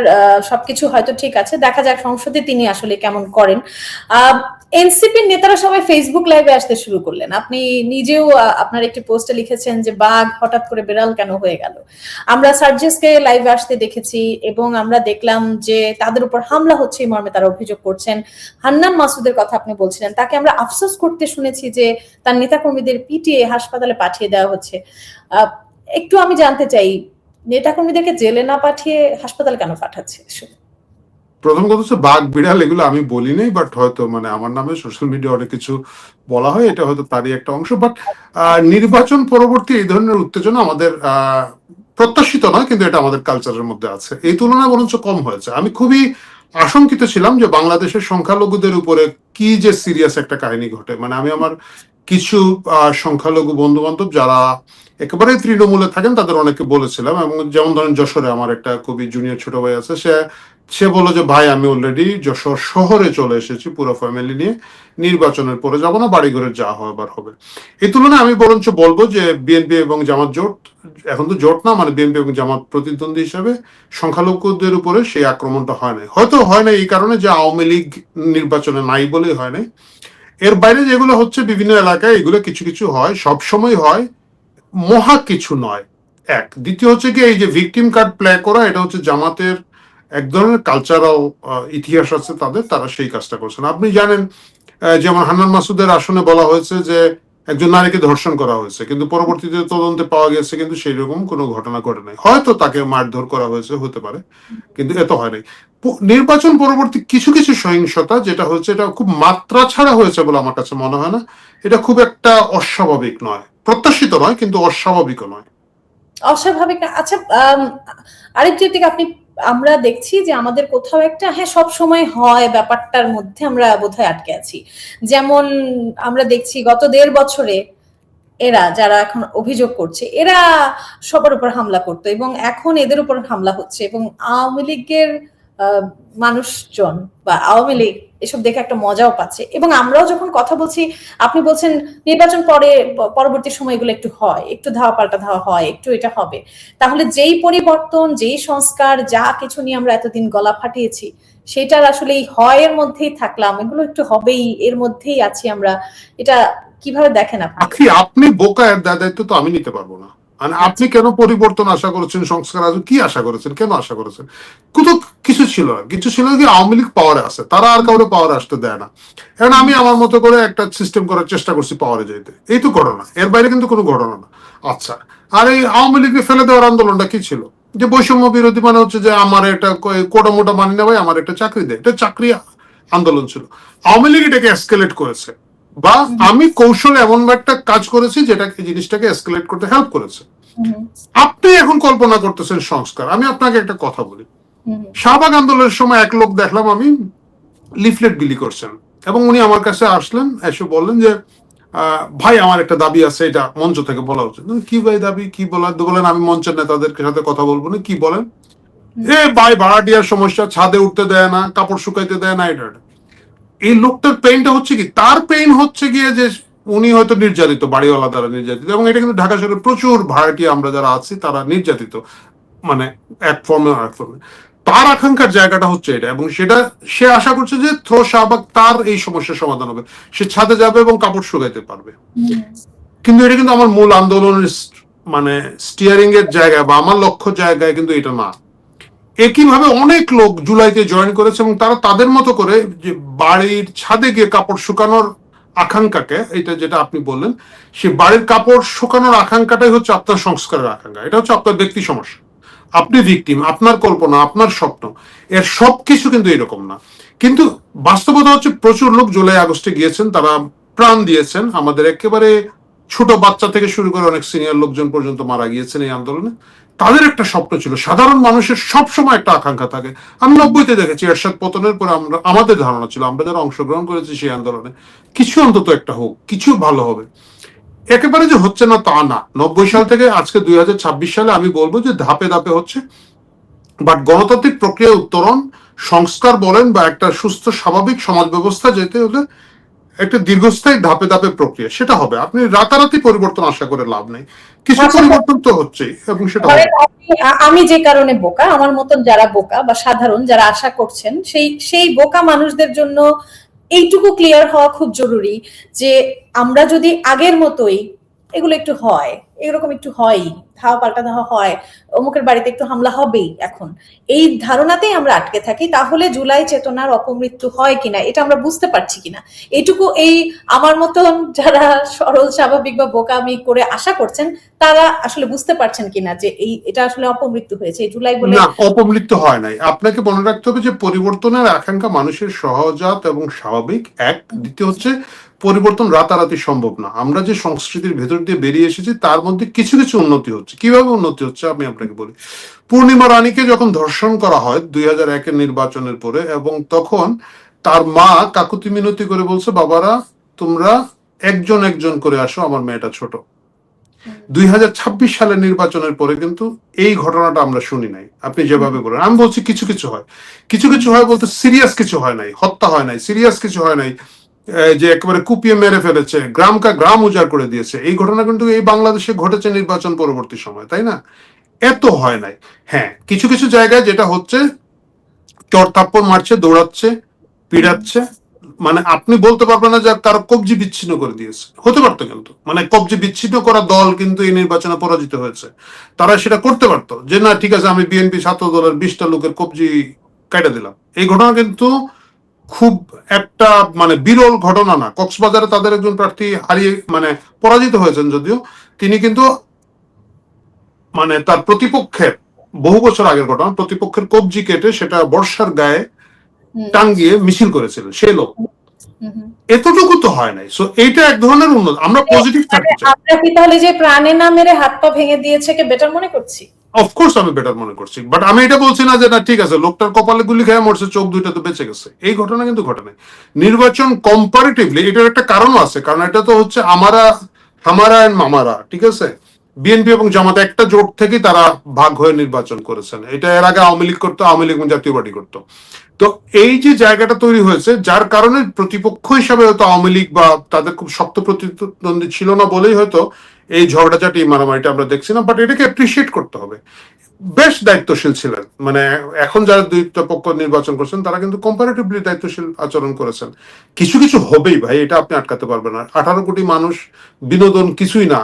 সবকিছু হয়তো ঠিক আছে, দেখা যাক সংসদে তিনি আসলে কেমন করেন। এনসিপির নেতারা সবাই ফেসবুক লাইভে আসতে শুরু করলেন। আপনি নিজেও আপনার একটি পোস্টে লিখেছেন যে বাঘ হঠাৎ করে বিড়াল কেন হয়ে গেল। আমরা সার্জিসকে লাইভে আসতে দেখেছি এবং আমরা দেখলাম যে তাদের উপর হামলা হচ্ছে এই মর্মে তারা অভিযোগ করছেন। হান্নান মাসুদের কথা আপনি বলছিলেন, তাকে আমরা আফসোস করতে শুনেছি যে তার নেতাকর্মীদের পিটিয়ে হাসপাতালে পাঠিয়ে দেওয়া হচ্ছে। একটু আমি জানতে চাই, নেতাকর্মীদেরকে জেলে না পাঠিয়ে হাসপাতাল কেন পাঠাচ্ছে? প্রথম কথা হচ্ছে বাঘ বিড়াল এগুলো আমি বলি নাই, বাট হয়তো মানে আমার নামে সোশ্যাল মিডিয়া অনেক কিছু বলা হয়, এটা হয়তো তারই একটা অংশ। বাট নির্বাচন পরবর্তী এই ধরনের উত্তেজনা আমাদের প্রত্যাশিত নয়, কিন্তু এটা আমাদের কালচারের মধ্যে আছে। এই তুলনায় বরঞ্চ কম হয়েছে। আমি খুবই আশঙ্কিত ছিলাম যে বাংলাদেশের সংখ্যালঘুদের উপরে কি যে সিরিয়াস একটা কাহিনী ঘটে। মানে আমি আমার কিছু সংখ্যালঘু বন্ধু বান্ধব যারা একেবারে তৃণমূলে থাকেন তাদের অনেকে বলেছিলাম, এবং যেমন ধরেন যশোরে আমার একটা খুবই জুনিয়র ছোট ভাই আছে, সে বললো যে ভাই আমি অলরেডি যশোর শহরে চলে এসেছি পুরো ফ্যামিলি নিয়ে, নির্বাচনের পরে যাবো না, বাড়ি ঘরে যা হবার হবে। এই তুলনায় আমি বরঞ্চ বলবো যে বিএনপি এবং জামাত জোট, এখন তো জোট না, মানে বিএনপি এবং জামাত প্রতিদ্বন্দ্বী হিসাবে সংখ্যালঘুদের উপরে সেই আক্রমণটা হয় নাই। হয়তো হয় না এই কারণে যে আওয়ামী লীগ নির্বাচনে নাই বলেই হয় নাই। এর বাইরে যেগুলো হচ্ছে বিভিন্ন এলাকায় এগুলো কিছু কিছু হয়, সব সময় হয়, মহা কিছু নয়। এক, দ্বিতীয় হচ্ছে কি এই যে ভিকটিম কার্ড প্লে করা, এটা হচ্ছে জামাতের এক ধরনের কালচারাল ইতিহাস আছে তাদের, তারা সেই কাজটা করছেন। আপনি জানেন যেমন হান্নান মাসুদের আসনে বলা হয়েছে যে একজন নারীকে ধর্ষণ করা হয়েছে, কিন্তু পরবর্তীতে তদন্তে পাওয়া গেছে কিন্তু সেই রকম কোনো ঘটনা ঘটে নাই। হয়তো তাকে মারধর করা হয়েছে, হতে পারে, কিন্তু এত হয় নাই। নির্বাচন পরবর্তী কিছু কিছু সহিংসতা যেটা হচ্ছে, এটা খুব মাত্রা ছাড়া হয়েছে বলে আমার কাছে মনে হয় না। এটা খুব একটা অস্বাভাবিক নয়, প্রত্যাশিত নয়, কিন্তু অস্বাভাবিকও নয়। অস্বাভাবিক না। আচ্ছা, আরেক দিকে আমরা দেখছি যে আমাদের কোথাও একটা, হ্যাঁ সব সময় হয় ব্যাপারটার মধ্যে আমরা বোধহয় আটকে আছি। যেমন আমরা দেখছি গত 1.5 বছরে এরা যারা এখন অভিযোগ করছে, এরা সবার উপর হামলা করতো এবং এখন এদের উপর হামলা হচ্ছে, এবং আওয়ামী লীগের মানুষজন বা আওয়ামী লীগ এসব দেখে একটা মজাও পাচ্ছে। এবং আমরাও যখন কথা বলছি, আপনি বলছেন নির্বাচন পরবর্তী সময় এগুলো একটু হয়, একটু ধাওয়া পাল্টা ধাওয়া হয়, একটু এটা হবে। তাহলে যেই পরিবর্তন, যেই সংস্কার, যা কিছু নিয়ে আমরা এতদিন গলা ফাটিয়েছি, সেটার আসলে এই হয়ের মধ্যেই থাকলাম, এগুলো একটু হবেই, এর মধ্যেই আছি আমরা। এটা কিভাবে দেখেন আপনি? আপনি বোকা, এর দায়িত্ব তো আমি নিতে পারবো না। মানে আপনি কেন পরিবর্তন আশা করেছেন, সংস্কার কি আশা করেছেন, কেন আশা করেছেন? কিছু ছিল না, কিছু ছিল কি আওয়ামী লীগ পাওয়ারে আছে, তারা আর কাউরে পাওয়ারে আসতে দেয় না। এখন আমি আমার মতো করে একটা সিস্টেম করার চেষ্টা করছি পাওয়ারে যেতে, এই তো ঘটনা, এর বাইরে কিন্তু কোনো ঘটনা না। আচ্ছা, আর এই আওয়ামী লীগকে ফেলে দেওয়ার আন্দোলনটা কি ছিল? যে বৈষম্য বিরোধী, মানে হচ্ছে যে আমার এটা কোটা মোটা মানি না ভাই, আমার একটা চাকরি দেয়, এটা চাকরি আন্দোলন ছিল। আওয়ামী লীগ এটাকে এসকেলেট করেছে, বা আমি কৌশলে এমন একটা কাজ করেছি যেটা জিনিসটাকে এসকেলেট করতে হেল্প করেছে। আপনি এখন কল্পনা করতেছেন সংস্কার। আমি আপনাকে একটা কথা বলি, শাহবাগ আন্দোলনের সময় এক লোক দেখলাম আমি লিফলেট বিলি করছেন, এবং উনি আমার কাছে আসলেন, এসে বললেন যে ভাই আমার একটা দাবি আছে, এটা মঞ্চ থেকে বলা উচিত। কি ভাই দাবি, কি বলেন? আমি মঞ্চের নেতাদের সাথে কথা বলবো না, কি বলেন? ভাই ভাড়াটিয়ার সমস্যা, ছাদে উঠতে দেয় না, কাপড় শুকাইতে দেয় না। এটা এই লোকটার পেইনটা হচ্ছে কি, তার পেইন হচ্ছে গিয়ে যে উনি হয়তো নির্যাতিত, বাড়িওয়ালা দ্বারা নির্যাতিত, এবং এটা কিন্তু ঢাকা শহরে প্রচুর ভাড়াটিয়া আমরা যারা আছি তারা নির্যাতিত, মানে এক ফর্মে এক ফর্মে। তার আকাঙ্ক্ষার জায়গাটা হচ্ছে এটা, এবং সেটা সে আশা করছে যে থ্রো শাহবাগ তার এই সমস্যার সমাধান হবে, সে ছাদে যাবে এবং কাপড় শুকাইতে পারবে। কিন্তু এটা কিন্তু আমার মূল আন্দোলনের মানে স্টিয়ারিং এর জায়গায় বা আমার লক্ষ্য জায়গায় কিন্তু এটা না। একইভাবে অনেক লোক জুলাইতে জয়েন করেছে, এবং তারা তাদের মতো করে যে বাড়ির ছাদে গিয়ে কাপড় শুকানোর আকাঙ্ক্ষাকে, এটা যেটা আপনি বললেন, সে বাড়ির কাপড় শুকানোর আকাঙ্ক্ষাটাই হচ্ছে আপনার সংস্কারের আকাঙ্ক্ষা। এটা হচ্ছে আপনার ব্যক্তি সমস্যা, আপনি ভিকটিম, আপনার কল্পনা, আপনার স্বপ্ন, এর সবকিছু কিন্তু এরকম না। কিন্তু বাস্তবতা হচ্ছে প্রচুর লোক জুলাই আগস্টে গিয়েছেন, তারা প্রাণ দিয়েছেন। আমাদের একেবারে ছোট বাচ্চা থেকে শুরু করে অনেক সিনিয়র লোকজন পর্যন্ত মারা গিয়েছেন এই আন্দোলনে। তাদের একটা স্বপ্ন ছিল, সাধারণ মানুষের সব সময় একটা আকাঙ্ক্ষা থাকে। আমি 90-তে দেখেছি এরশাদ পতনের পরে আমাদের ধারণা ছিল, আমরা যারা অংশগ্রহণ করেছি সেই আন্দোলনে, কিছু অন্তত একটা হোক, কিছু ভালো হবে। একেবারে যে হচ্ছে না তা না, 90 সাল থেকে আজকে 2026 সালে আমি বলবো যে ধাপে ধাপে হচ্ছে। বাট গণতান্ত্রিক প্রক্রিয়া উত্তরণ, সংস্কার বলেন বা একটা সুস্থ স্বাভাবিক সমাজ ব্যবস্থা যেতে হলে একটা দীর্ঘস্থায়ী ধাপে ধাপে প্রক্রিয়া, সেটা হবে। আপনি রাতারাতি পরিবর্তন আশা করে লাভ নেই, কিছু আশা করি পরিবর্তন তো হচ্ছেই এবং সেটা ধরেন হবে। আমি যে কারণে বোকা, আমার মতন যারা বোকা বা সাধারণ যারা আশা করছেন, সেই বোকা মানুষদের জন্য এইটুকু ক্লিয়ার হওয়া খুব জরুরি যে আমরা যদি আগের মতোই এগুলো একটু হয়, এরকম একটু হয়, ধাওয়া পাল্টা ধাওয়া হয়, অমুকের বাড়িতে একটু হামলা হবেই, এখন এই ধারণাতেই আমরা আটকে থাকি, তাহলে জুলাই চেতনার অপমৃত্যু হয় কিনা এটা আমরা বুঝতে পারছি কিনা, এইটুকু এই আমার মতন যারা সরল স্বাভাবিক বা বোকামি করে আশা করছেন তারা আসলে বুঝতে পারছেন কিনা যে এটা আসলে অপমৃত্যু হয়েছে এই জুলাই বলে। না, অপমৃত্যু হয় নাই। আপনাকে মনে রাখতে হবে যে পরিবর্তনের আকাঙ্ক্ষা মানুষের সহজাত এবং স্বাভাবিক, এক। দ্বিতীয় হচ্ছে পরিবর্তন রাতারাতি সম্ভব না। আমরা যে সংস্কৃতির ভেতর দিয়ে বেরিয়ে এসেছি তার মধ্যে কিছু কিছু উন্নতি হচ্ছে। কিভাবে উন্নতি হচ্ছে আমি আপনাকে বলি। পূর্ণিমা রানীকে যখন ধর্ষণ করা হয় 2001-এর নির্বাচনের পরে, এবং তখন তার মা কাকুতি মিনতি করে বলছে, বাবারা তোমরা একজন একজন করে আসো, আমার মেয়েটা ছোট। 2026 সালের নির্বাচনের পরে কিন্তু এই ঘটনাটা আমরা শুনি নাই। আপনি যেভাবে বলেন, আমি বলছি কিছু কিছু হয়, কিছু কিছু হয় বলতে সিরিয়াস কিছু হয় নাই, হত্যা হয় নাই, সিরিয়াস কিছু হয় নাই, যে একেবারে কুপিয়ে মেরে ফেলেছে, গ্রাম উজাড় করে দিয়েছে, এই ঘটনা কিন্তু এই বাংলাদেশে ঘটেছে নির্বাচন পরবর্তী সময়, তাই না? এত হয় নাই। হ্যাঁ, কিছু কিছু জায়গায় যেটা হচ্ছে, চর থাপ্পড় মারছে, দৌড়াচ্ছে, পিড়াচ্ছে, মানে আপনি বলতে পারবেন না যে কারো কবজি বিচ্ছিন্ন করে দিয়েছে, হতে পারতো, কিন্তু মানে কবজি বিচ্ছিন্ন করা দল কিন্তু এই নির্বাচনে পরাজিত হয়েছে। তারা সেটা করতে পারতো যে না ঠিক আছে, আমি বিএনপি ছাত্র দলের 20টা লোকের কবজি কেটে দিলাম। এই ঘটনা কিন্তু খুব একটা মানে বিরল ঘটনা না। কক্সবাজারে তাদের একজন প্রার্থী হারিয়ে মানে পরাজিত হয়েছেন যদিও, তিনি কিন্তু মানে তার প্রতিপক্ষের, বহু বছর আগের ঘটনা, প্রতিপক্ষের কবজি কেটে সেটা বর্ষার গায়ে টাঙ্গিয়ে মিছিল করেছিলেন সেই লোক। এতটুকু তো হয় নাই। সো এইটা এক ধরনের উন্নতি, আমরা পজিটিভ থাকতে চাই। আমরা কি তাহলে যে প্রাণে না মেরে হাত পা ভেঙে দিয়েছে কে বেটার মনে করছি? অফকোর্স আমি বেটার মনে করছি, বাট আমি এটা বলছি না যে না ঠিক আছে লোকটার কপালে গুলি খেয়ে মরছে, চোখ দুইটা তো বেঁচে গেছে, এই ঘটনা কিন্তু ঘটে নাই। নির্বাচন কম্পারেটিভলি এটার একটা কারণও আছে, কারণ এটা তো হচ্ছে হামারা এন্ড মামারা, ঠিক আছে? বিএনপি এবং জামাত একটা জোট থেকে তারা ভাগ হয়ে নির্বাচন করেছেন। এটা এর আগে আওয়ামী লীগ করতো, আওয়ামী লীগ এবং জাতীয় পার্টি করতো। তো এই যে জায়গাটা তৈরি হয়েছে, যার কারণে প্রতিপক্ষ হিসাবে হয়তো আওয়ামী লীগ বা তাদের খুব শক্ত প্রতিদ্বন্দ্বী ছিল না বলেই হয়তো এই ঝগড়াঝাটি মারামারিটা আমরা দেখছি না, বাট এটাকে অ্যাপ্রিসিয়েট করতে হবে। বেশ দায়িত্বশীল ছিলেন, মানে এখন যারা দুই পক্ষ নির্বাচন করছেন তারা কিন্তু কম্পারেটিভলি দায়িত্বশীল আচরণ করেছেন। কিছু কিছু হবেই ভাই, এটা আপনি আটকাতে পারবেন না। 18 কোটি মানুষ, বিনোদন কিছুই না,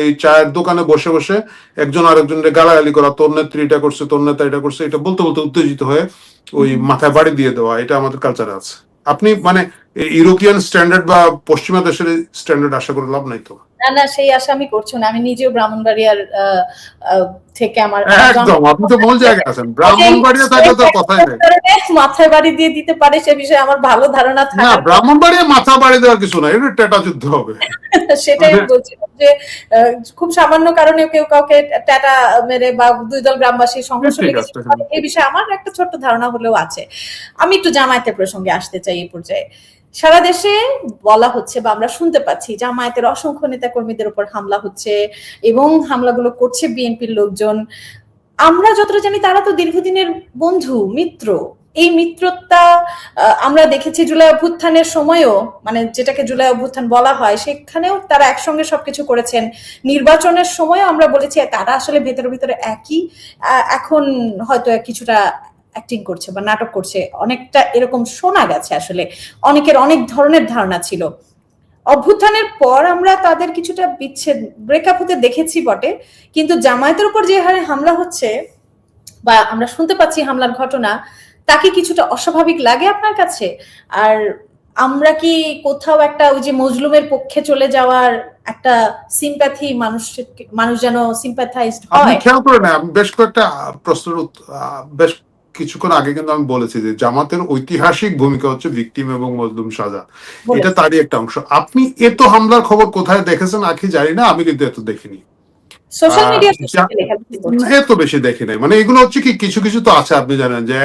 এই চায়ের দোকানে বসে বসে একজন আরেকজনের গালাগালি করা, তোর নেত্রী এটা করছে, তোর নেতা এটা করছে, এটা বলতে বলতে উত্তেজিত হয়ে ওই মাথায় বাড়ি দিয়ে দেওয়া, এটা আমাদের কালচারে আছে। আপনি মানে ইউরোপিয়ান স্ট্যান্ডার্ড বা পশ্চিমা দেশের স্ট্যান্ডার্ড আশা করে লাভ নাই তো। না না, সেই আশা আমি করছি না। আমি নিজেও ব্রাহ্মণবাড়িয়ার থেকে আমার একদম, আপনি তো মূল জায়গায় আছেন, ব্রাহ্মণবাড়িয়া থাকলে তো কথাই নেই। মাথায় বাড়ি দিয়ে দিতে পারে সে বিষয়ে আমার ভালো ধারণা না, থাকার ব্রাহ্মণবাড়িয়া মাথা বাড়ি দেওয়ার কিছু নাই, এটা টেটা যুদ্ধ হবে। সেটাই বলছিলাম যে খুব সামান্য কারণে কেউ কাউকে টাটা মেরে বা দুই দল গ্রামবাসী সংঘর্ষ লেগেছে, এই বিষয়ে আমার একটা ছোট্ট ধারণা হলেও আছে। আমি একটু জামায়াতের প্রসঙ্গে আসতে চাই এই পর্যায়ে। সারা দেশে বলা হচ্ছে বা আমরা শুনতে পাচ্ছি জামায়াতের অসংখ্য নেতা কর্মীদের উপর হামলা হচ্ছে এবং হামলাগুলো করছে বিএনপির লোকজন। আমরা যতটা জানি তারা তো দীর্ঘদিনের বন্ধু মিত্র। এই মিত্রতা আমরা দেখেছি জুলাই অভ্যুত্থানের সময়ও, মানে যেটাকে জুলাই অভ্যুত্থান বলা হয়, সেখানেও তারা একসঙ্গে সবকিছু করেছেন। নির্বাচনের সময়ও আমরা বলেছি তারা আসলে ভেতরে ভেতরে একই, এখন হয়তো কিছুটা অ্যাক্টিং করছে বা নাটক করছে, অনেকটা এরকম শোনা গেছে। আসলে অনেকের অনেক ধরনের ধারণা ছিল। অভ্যুত্থানের পর আমরা তাদের কিছুটা বিচ্ছেদ, ব্রেকআপ হতে দেখেছি বটে, কিন্তু জামায়াতের উপর যে হারে হামলা হচ্ছে বা আমরা শুনতে পাচ্ছি হামলার ঘটনা, তাকে কিছুটা অস্বাভাবিক লাগে আপনার কাছে? আর আমরা কি কোথাও একটা ওই যে মজলুমের পক্ষে চলে যাওয়ার একটা সিম্প্যাথি, মানুষ যেন সিম্প্যাথাইজড আপনি হয়? খেয়াল করে না, আমি বেশ কয়েকটা প্রশ্নের বেশ কিছুক্ষণ আগে কিন্তু আমি বলেছি যে জামাতের ঐতিহাসিক ভূমিকা হচ্ছে ভিকটিম এবং মজলুম সাজা, এটা তারই একটা অংশ। আপনি এত হামলার খবর কোথায় দেখেছেন আখি জানি না, আমি কিন্তু এত দেখিনি, সোশ্যাল মিডিয়া এত বেশি দেখি নাই। মানে এগুলো হচ্ছে কি, কিছু কিছু তো আছে আপনি জানেন যে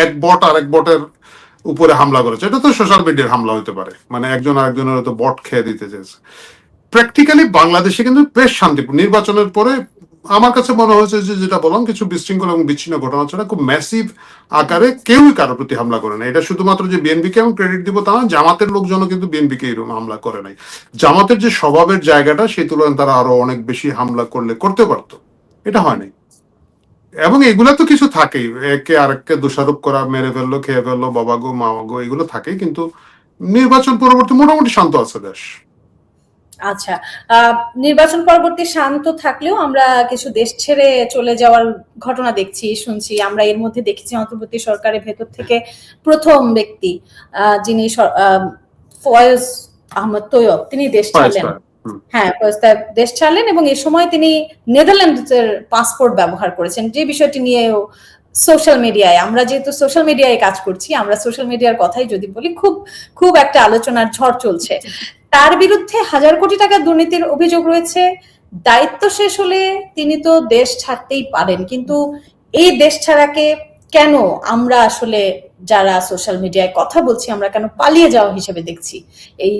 এক বট আরেক বটের উপরে হামলা করেছে, এটা তো সোশ্যাল মিডিয়ার হামলা হতে পারে, মানে একজন আরেকজনের হয়তো বট খেয়ে দিতে চেয়েছে। প্র্যাকটিক্যালি বাংলাদেশে কিন্তু বেশ শান্তিপূর্ণ। নির্বাচনের পরে আমার কাছে মনে হয়েছে যে যেটা বললাম, কিছু বিশৃঙ্খলা এবং বিচ্ছিন্ন ঘটনা ছাড়া খুব ম্যাসিভ আকারে কেউই কারোর প্রতি হামলা করে না। এটা শুধুমাত্র যে বিএনপিকে আমি ক্রেডিট দিব তা না, জামাতের লোকজনও কিন্তু বিএনপিকে এরকম হামলা করে নাই। জামাতের যে স্বভাবের জায়গাটা সেই তুলনায় তারা আরো অনেক বেশি হামলা করলে করতে পারতো, এটা হয় নাই। এবং এগুলা তো কিছু থাকেই, একে আরেককে দোষারোপ করা, মেরে ফেললো, খেয়ে ফেললো, বাবা গো মা গো, এগুলো থাকেই। কিন্তু নির্বাচন পরবর্তী মোটামুটি শান্ত আছে দেশ। আচ্ছা, নির্বাচন পরবর্তী শান্ত থাকলেও আমরা কিছু দেশ ছেড়ে চলে যাওয়ার ঘটনা দেখছি, শুনছি। আমরা এর মধ্যে দেখেছি অন্তর্বর্তী সরকারের ভেতর থেকে প্রথম ব্যক্তি যিনি ফয়েজ আহমদ তৈয়ব, তিনি দেশ ছাড়লেন। হ্যাঁ, ফয়েজ সাহেব দেশ ছাড়লেন এবং এ সময় তিনি নেদারল্যান্ডসের পাসপোর্ট ব্যবহার করেছেন, যে বিষয়টি নিয়েও সোশ্যাল মিডিয়ায়, আমরা যেহেতু সোশ্যাল মিডিয়ায় কাজ করছি, আমরা সোশ্যাল মিডিয়ার কথাই যদি বলি, খুব খুব একটা আলোচনার ঝড় চলছে। তার বিরুদ্ধে হাজার কোটি টাকা দুর্নীতির অভিযোগ রয়েছে। দায়িত্ব শেষ হলে তিনি তো দেশ ছাড়তেই পারেন, কিন্তু এই দেশ ছাড়াকে কেন আমরা আসলে যারা সোশ্যাল মিডিয়ায় কথা বলছি, আমরা কেন পালিয়ে যাওয়া হিসেবে দেখছি? এই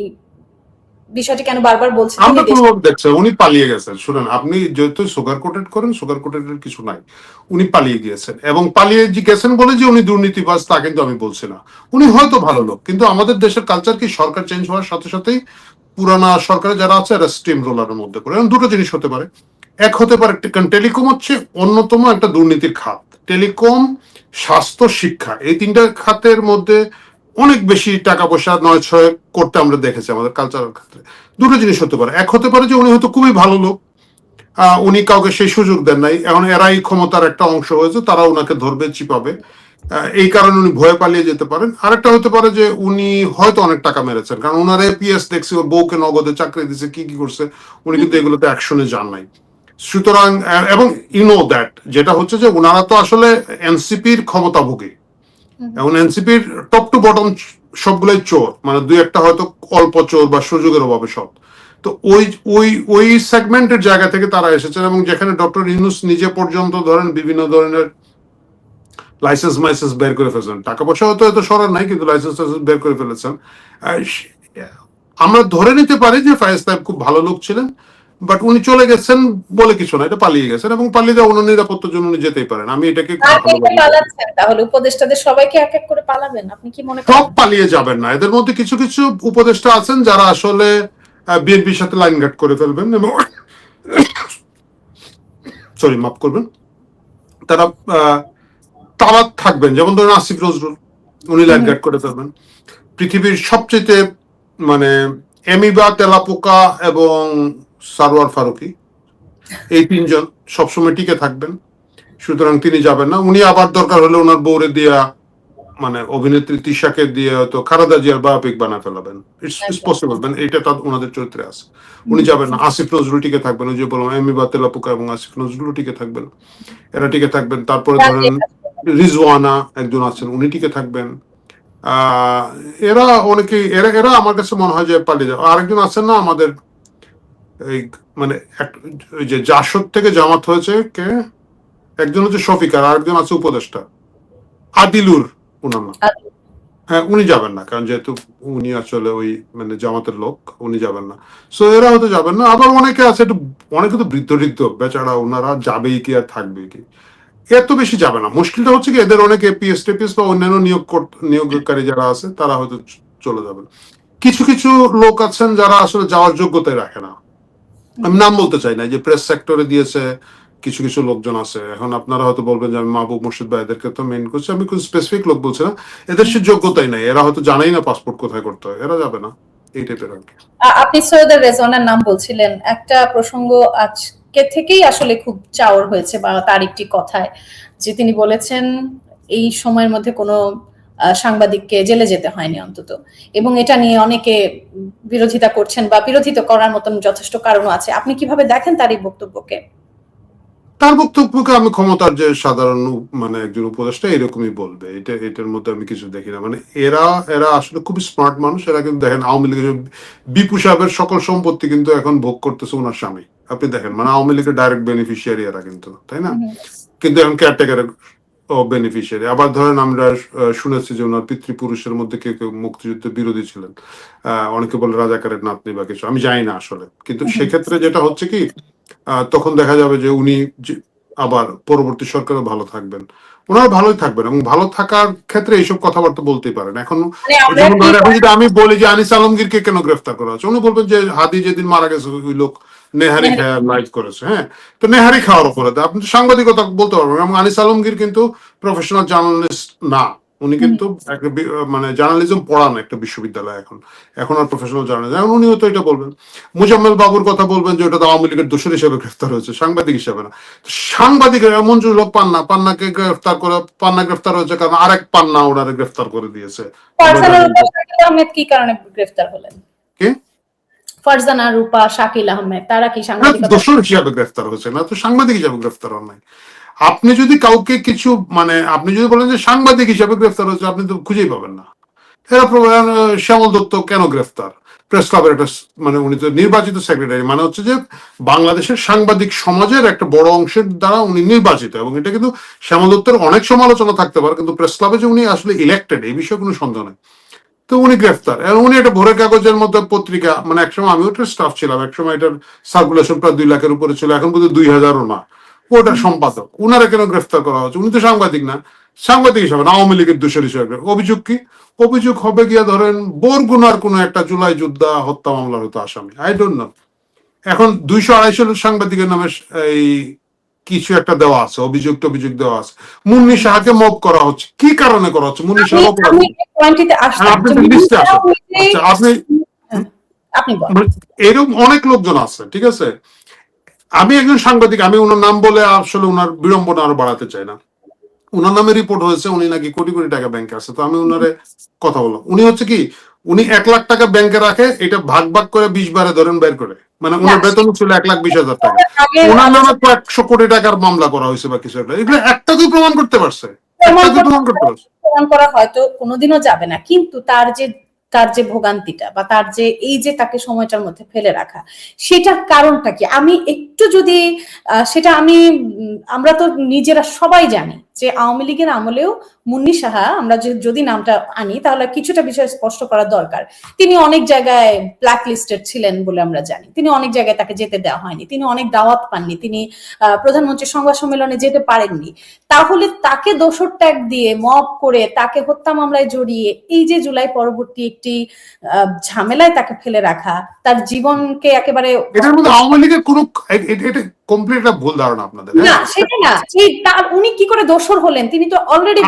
বিষয়টি কেন বারবার বলছি? আমরা কোনোভাবে দেখছি উনি পালিয়ে গেছেন। শুনেন, আপনি যেহেতু সুগার কোটেড করেন, সুগার কোটেডের কিছু নাই। উনি পালিয়ে গিয়েছেন, এবং পালিয়ে গেছেন বলে যে উনি দুর্নীতিবাজ তা কিন্তু আমি বলছি না। উনি হয়তো ভালো লোক, কিন্তু আমাদের দেশের কালচার কি, সরকার চেঞ্জ হওয়ার সাথে সাথেই পুরানা সরকারে যারা আছে এরা স্টিম রোলারের মধ্যে পড়ে। এবং দুটো জিনিস হতে পারে, এক হতে পারে, কারণ টেলিকম হচ্ছে অন্যতম একটা দুর্নীতির খাত। টেলিকম, স্বাস্থ্য, শিক্ষা, এই তিনটা খাতের মধ্যে অনেক বেশি টাকা পয়সা নয় ছয় করতে আমরা দেখেছি আমাদের কালচারের ক্ষেত্রে। দুটো জিনিস হতে পারে, এক হতে পারে যে উনি হয়তো খুবই ভালো লোক, উনি কাউকে সেই সুযোগ দেন নাই, এখন এরাই ক্ষমতার একটা অংশ হয়েছে, তারা ওনাকে ধরবে, চিপাবে, এই কারণে উনি ভয়ে পালিয়ে যেতে পারেন। আরেকটা হতে পারে যে উনি হয়তো অনেক টাকা মেরেছেন, কারণ ওনার এপিএস দেখছি, ওর বউকে নগদে চাকরি দিচ্ছে, কি কি করছে, উনি কিন্তু এগুলোতে অ্যাকশনে যান নাই। সুতরাং, এবং ইউ নো দ্যাট, যেটা হচ্ছে যে ওনারা তো আসলে এনসিপির ক্ষমতাভোগী, এবং এনসিপির টপ টু বটম সবগুলোই চোর, মানে দুই একটা হয়তো অল্প চোর বা সুযোগের অভাবে সব। তো ওই ওই ওই সেগমেন্টের জায়গা থেকে তারা এসেছেন, এবং যেখানে ডক্টর ইউনূস নিজে পর্যন্ত ধরেন বিভিন্ন ধরনের লাইসেন্স মাইসেন্স বের করে ফেলেছেন, টাকা পয়সা হয়তো এত সরার নাই, কিন্তু লাইসেন্স বের করে ফেলেছেন। আমরা ধরে নিতে পারি যে ফায়েজ সাহেব খুব ভালো লোক ছিলেন, বাট উনি চলে গেছেন বলে কিছু না, এটা পালিয়ে গেছেন, এবং পালিয়ে যাওয়া ওনার নিরাপত্তার জন্য উনি যেতেই পারেন। আমি এটাকে তাহলে উপদেষ্টাদের সবাইকে এক এক করে পালাবেন, আপনি কি মনে করেন? সব পালিয়ে যাবেন না, এদের মধ্যে কিছু কিছু উপদেষ্টা আছেন যারা আসলে বিএনপির সাথে লাইন ঘাট করে ফেলবেন, এবং সরি মাফ করবেন, তারা তাবাদ থাকবেন। যেমন ধরেন আসিফ নজরুল, উনি লাইন ঘাট করে ফেলবেন। পৃথিবীর সবচেয়ে মানে এমিবা, তেলাপোকা এবং সারোয়ার ফারুকি, এই তিনজন সবসময় টিকে থাকবেন, সুতরাং তিনি যাবেন না। উনি আবার দরকার হলে ওনার বউরে দিয়া, মানে অভিনেত্রী তিশাকে দিয়ে হয়তো খালেদা জিয়ার বায়োপিক বানা ফেলাবেন, ইটস পসিবল, মানে এটা তার ওনাদের চরিত্রে আছে। উনি যাবেন না। আসিফ নজরুল টিকে থাকবেন, ওই যে বললাম এমিবা, তেলাপোকা এবং আসিফ নজরুল টিকে থাকবেন, এরা টিকে থাকবেন। তারপরে ধরেন রিজওয়ানা একজন আছেন, উনি টিকে থাকবেন। এরা অনেকে, এরা এরা আমার কাছে মনে হয় যে পালিয়ে যাবে। আরেকজন আছেন না আমাদের, এই মানে ওই যে জাসদ থেকে জামাত হয়েছে কে, একজন হচ্ছে শফিক, আর আরেকজন আছে উপদেষ্টা আদিলুর, ওনার নাম। হ্যাঁ, উনি যাবেন না, কারণ যেহেতু উনি আসলে ওই মানে জামাতের লোক, উনি যাবেন না। সো এরা হয়তো যাবেন না। আবার অনেকে আছে একটু, অনেকে তো বৃদ্ধ বৃদ্ধ বেচারা, ওনারা যাবেই কি আর থাকবে কি, এত বেশি যাবে না। মুশকিলটা হচ্ছে কি, এদের অনেক এপিএস টেপিএস বা অন্যান্য নিয়োগকারী যারা আছে তারা হয়তো চলে যাবেন। কিছু কিছু লোক আছেন যারা আসলে যাওয়ার যোগ্যতাই রাখে না, আমি নাম বলতে চাই না, যে প্রেস সেক্টরে দিয়েছে কিছু কিছু লোকজন আছে। এখন আপনারা হয়তো বলবেন যে আমি মাহবুব মুর্শিদ বা এদেরকে তো মেইন করছি, আমি কোনো স্পেসিফিক লোক বলছি না, এদের সে যোগ্যতাই নাই, এরা হয়তো জানাই না পাসপোর্ট কোথায় করতে হয়, এরা যাবে না, এই টাইপের আর কি। আপনি সৈয়দা রেজওয়ানার নাম বলছিলেন, একটা প্রসঙ্গ আজকে থেকেই আসলে খুব চাওর হয়েছে, বা তার একটি কথায় যে তিনি বলেছেন এই সময়ের মধ্যে কোনো সাংবাদিককে জেলে যেতে হয়নি অন্তত, এবং এটা নিয়ে অনেকে বিরোধিতা করছেন, বা বিরোধিতা করার মতন যথেষ্ট কারণও আছে। আপনি কিভাবে দেখেন তার এই বক্তব্যকে? তার বক্তব্যকে আমি ক্ষমতার যে সাধারণ মানে একজন উপদেষ্টা এরকমই বলবে, এটার মধ্যে আমি কিছু দেখি না। মানে এরা এরা আসলে খুবই স্মার্ট মানুষ। এরা কিন্তু দেখেন আওয়ামী লীগের বিপু সাহেবের সকল সম্পত্তি কিন্তু এখন ভোগ করতেছে ওনার স্বামী। আপনি দেখেন, মানে আওয়ামী লীগের ডাইরেক্ট বেনিফিশিয়ারি এরা কিন্তু, তাই না? কিন্তু এখন কেয়ারটেকারের ও বেনিফিশিয়ারি। আবার ধরেন আমরা শুনেছি যে ওনার পিতৃপুরুষের মধ্যে কেউ কেউ মুক্তিযুদ্ধ বিরোধী ছিলেন, অনেকে বলে রাজাকারের নাতনি বা কিছু, আমি জানি না আসলে। কিন্তু সেক্ষেত্রে যেটা হচ্ছে কি, তখন দেখা যাবে যে উনি আবার পরবর্তী সরকারও ভালো থাকবেন, ওনারা ভালোই থাকবেন এবং ভালো থাকার ক্ষেত্রে এইসব কথাবার্তা বলতেই পারেন। এখন যেমন ধরেন এখন যদি আমি বলি যে আনিস আলমগীরকে কেন গ্রেফতার করা হচ্ছে, উনি বলবেন যে হাদি যেদিন মারা গেছে ওই লোক নেহারি খায় লাইভ করেছে। হ্যাঁ, তো নেহারি খাওয়ার অপরাধে আপনি তো সাংবাদিকতা বলতে পারবেন। এবং আনিস আলমগীর কিন্তু প্রফেশনাল জার্নালিস্ট না, উনি কিন্তু একটা মানে জার্নালিজম পড়ান একটা বিশ্ববিদ্যালয়, এখন আর প্রফেশনাল জার্নালিজম। এখন উনিও তো এটা বলবেন। মুজাম্মেল বাবুর কথা বলবেন যে ওটা তো আওয়ামী লীগের দোষর হিসেবে গ্রেফতার হয়েছে, সাংবাদিক হিসেবে না। সাংবাদিকের এমন যে লোক পান্নাকে গ্রেফতার করে, পান্না গ্রেফতার হয়েছে কারণ আরেক পান্না ওনারে গ্রেফতার করে দিয়েছে। আহমেদ কি কারণে গ্রেফতার হলেন? কে? ফারজানা রূপা, শাকিল আহমেদ, তারা কি সাংবাদিক দোষর হিসাবে গ্রেফতার হয়েছে, না তো সাংবাদিক হিসাবে গ্রেফতার হন নাই। আপনি যদি কাউকে কিছু মানে আপনি যদি বলেন যে সাংবাদিক হিসাবে গ্রেফতার হয়েছে, আপনি তো খুঁজেই পাবেন না। এরা শ্যামল দত্ত কেন গ্রেফতার? প্রেস ক্লাবের একটা মানে উনি তো নির্বাচিত সেক্রেটারি, মানে হচ্ছে যে বাংলাদেশের সাংবাদিক সমাজের একটা বড় অংশের দ্বারা উনি নির্বাচিত। এবং এটা কিন্তু শ্যামল দত্তের অনেক সমালোচনা থাকতে পারে, কিন্তু প্রেস ক্লাবে যে উনি আসলে ইলেক্টেড এই বিষয়ে কোনো সন্দেহ নেই। তো উনি গ্রেফতার। উনি একটা ভোরের কাগজের মধ্যে পত্রিকা, মানে একসময় আমিও একটা স্টাফ ছিলাম, একসময় এটার সার্কুলেশন প্রায় 2 লাখের উপরে ছিল, এখন বোধহয় 2000ও না। ওটার সম্পাদক, উনারা কেন গ্রেফতার করা হচ্ছে? উনি তো সাংবাদিক না, সাংবাদিক হিসাবে না, আওয়ামী লীগের দোষর হিসাবে। অভিযোগ কি? অভিযোগ হবে গিয়া ধরেন বরগুনার কোন একটা জুলাই যোদ্ধা হত্যা মামলার হতো আসামি, আই ডোন্ট নো। এখন 200-250 সাংবাদিকের নামে এই কিছু একটা দেওয়া আছে, অভিযোগ দেওয়া আছে। মুন্নি শাহকে মব করা হচ্ছে, কি কারণে করা হচ্ছে? মুন্নি শাহ এরকম অনেক লোকজন আছে, ঠিক আছে। আমি একজন সাংবাদিক, আমি ওনার নাম বলে আসলে ওনার বিড়ম্বনা আরো বাড়াতে চাই না। ওনার নামে রিপোর্ট হয়েছে উনি নাকি কোটি কোটি টাকা ব্যাংকে আছে, তো আমি ওনারে কথা বললাম। উনি হচ্ছে কি, উনি 1 লাখ টাকা ব্যাংকে রাখে, এটা ভাগ ভাগ করে 20 বারে ধরেন বের করে, মানে ওনার বেতন ছিল 1,20,000 টাকা, ওনার নামে কয়েকশো কোটি টাকার মামলা করা হয়েছে বা কিছু একটা। এগুলো একটা কি প্রমাণ করতে পারছে? প্রমাণ করা হয়তো কোনোদিনও যাবে না, কিন্তু তার যে ভোগান্তিটা বা তার যে এই যে তাকে সময়টার মধ্যে ফেলে রাখা, সেটার কারণটা কি? আমি একটু যদি সেটা আমরা তো নিজেরা সবাই জানি যে আওয়ামী লীগের আমলেও মুন্নি সাহা, আমরা যদি নামটা আনি তাহলে কিছুটা বিষয় স্পষ্ট করা দরকার। তিনি অনেক জায়গায় ব্ল্যাক লিস্টেড ছিলেন বলে আমরা জানি, তিনি অনেক জায়গায় তাকে যেতে দেওয়া হয়নি, তিনি অনেক দাওয়াত পাননি, তিনি প্রধানমন্ত্রীর সংবাদ সম্মেলনে যেতে পারেননি। তাহলে তাকে দোষর ট্যাগ দিয়ে মব করে তাকে হত্যা মামলায় জড়িয়ে এই যে জুলাই পরবর্তী একটি ঝামেলায় তাকে ফেলে রাখা, তার জীবনকে একেবারে, এটার মধ্যে আওয়ামী লীগের কোনো, এটা কমপ্লিট একটা ভুল ধারণা আপনাদের। না সেটা না, উনি কি করে দোষর হলেন? তিনি তো অলরেডি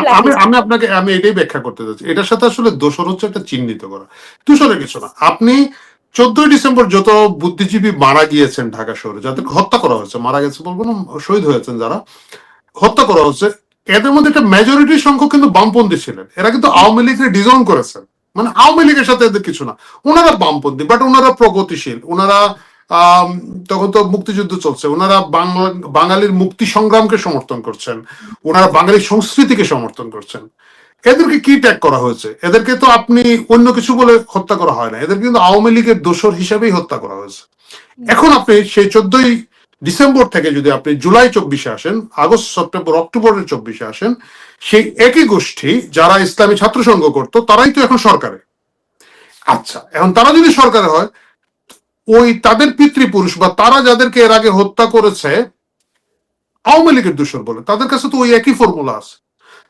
আমি এটাই ব্যাখ্যা করতে চাচ্ছি। এটার সাথে আসলে দোষর হচ্ছে একটা চিহ্নিত করা, দূষণের কিছু না। আপনি 14 ডিসেম্বর যত বুদ্ধিজীবী মারা গিয়েছেন ঢাকা শহরে, যাদেরকে হত্যা করা হয়েছে, মারা গেছে বলবো না, শহীদ হয়েছেন যারা, হত্যা করা হচ্ছে, এদের মধ্যে একটা মেজরিটি সংখ্যক কিন্তু বামপন্থী ছিলেন। এরা কিন্তু আওয়ামী লীগকে ডিজোন করেছেন, মানে আওয়ামী লীগের সাথে এদের কিছু না। ওনারা বামপন্থী, বাট ওনারা প্রগতিশীল, ওনারা তখন তো মুক্তিযুদ্ধ চলছে, ওনারা বাঙালির মুক্তি সংগ্রামকে সমর্থন করছেন, ওনারা বাঙালি সংস্কৃতিকে সমর্থন করছেন। এদেরকে কি ট্যাগ করা হয়েছে? এদেরকে তো আপনি অন্য কিছু বলে হত্যা করা হয় না, এদের কিন্তু আওয়ামী লীগের দোষর হিসেবেই হত্যা করা হয়েছে। এখন আপনি সেই 14 ডিসেম্বর থেকে যদি আপনি জুলাই 24-এ আসেন, আগস্ট, সেপ্টেম্বর, অক্টোবরের 24-এ আসেন, সেই একই গোষ্ঠী যারা ইসলামী ছাত্র সংঘ করতো তারাই তো এখন সরকারে। আচ্ছা, এখন তারা যদি সরকারে হয়, ওই তাদের পিতৃপুরুষ বা তারা যাদেরকে এর আগে হত্যা করেছে আওয়ামী লীগের দোষর বলে, তাদের কাছে তো ওই একই ফর্মুলা আছে।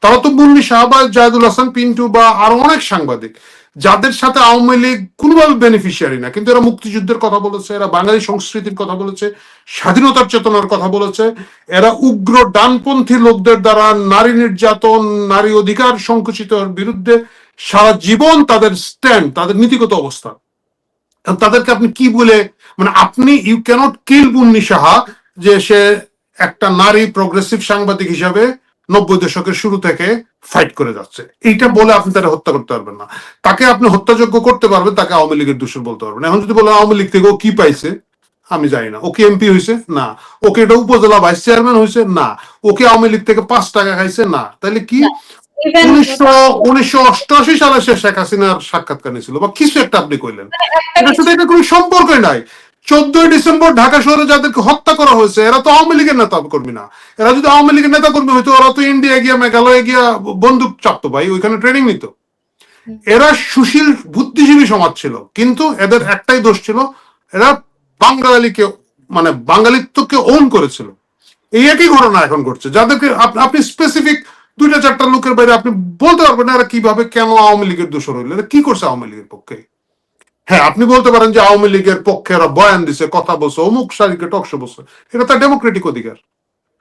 তারা তো মুন্নি শাহ বা জাহেদুল হাসান পিন্টু বা আরো অনেক সাংবাদিক, যাদের সাথে আওয়ামী লীগ কোনোভাবে বেনিফিশিয়ারি না, কিন্তু এরা মুক্তিযুদ্ধের কথা বলেছে, এরা বাঙালি সংস্কৃতির কথা বলেছে, স্বাধীনতার চেতনার কথা বলেছে, এরা উগ্র ডানপন্থী লোকদের দ্বারা নারী নির্যাতন, নারী অধিকার সংকুচিতের বিরুদ্ধে সারা জীবন তাদের স্ট্যান্ড, তাদের নীতিগত অবস্থা। তাদেরকে আপনি কি বলে, মানে আপনি ইউ ক্যানট কিল মুন্নি সাহা যে সে একটা নারী প্রগ্রেসিভ সাংবাদিক হিসাবে 90 দশকের শুরু থেকে ফাইট করে যাচ্ছে, এইটা বলে আপনি তারা হত্যা করতে পারবেন না। তাকে আপনি হত্যাযোগ্য করতে পারবেন, তাকে আওয়ামী লীগের দোষর বলতে পারবেন। এখন যদি বলেন আওয়ামী লীগ থেকে ও কি পাইছে, আমি জানি না। ওকে এমপি হয়েছে না, ওকে এটা উপজেলা ভাইস চেয়ারম্যান হয়েছে না, ওকে আওয়ামী লীগ থেকে 5 টাকা খাইছে না, তাহলে কি 1988 সালে সে শেখ হাসিনার সাক্ষাৎকার নিয়েছিল বা কিছু একটা আপনি কইলেন, এটার সাথে এটা কোনো সম্পর্কই নাই। 14 ডিসেম্বর ঢাকা শহরে যাদেরকে হত্যা করা হয়েছে এরা তো আওয়ামী লীগের নেতা কর্মী না। এরা যদি আওয়ামী লীগের নেতা কর্মী হইতো ওরা তো ইন্ডিয়া গিয়া মেঘালয়ে গিয়া বন্দুক চাপতো ভাই, ওইখানে ট্রেনিং নিত। এরা সুশীল বুদ্ধিজীবী সমাজ ছিল, কিন্তু এদের একটাই দোষ ছিল, এরা বাঙালিকে মানে বাঙালিত্বকে ওন করেছিল। এই একই ঘটনা এখন ঘটছে, যাদেরকে আপনি স্পেসিফিক 2-4টা লোকের বাইরে আপনি বলতে পারবেন না এরা কিভাবে কেন আওয়ামী লীগের দোষর হইল, এরা কি করছে আওয়ামী লীগের পক্ষে। হ্যাঁ, আপনি বলতে পারেন যে আওয়ামী লীগের পক্ষে এরা বয়ান দিছে, কথা বলছে, অমুক সারিকে টকশো বলছে, এটা তার ডেমোক্রেটিক অধিকার।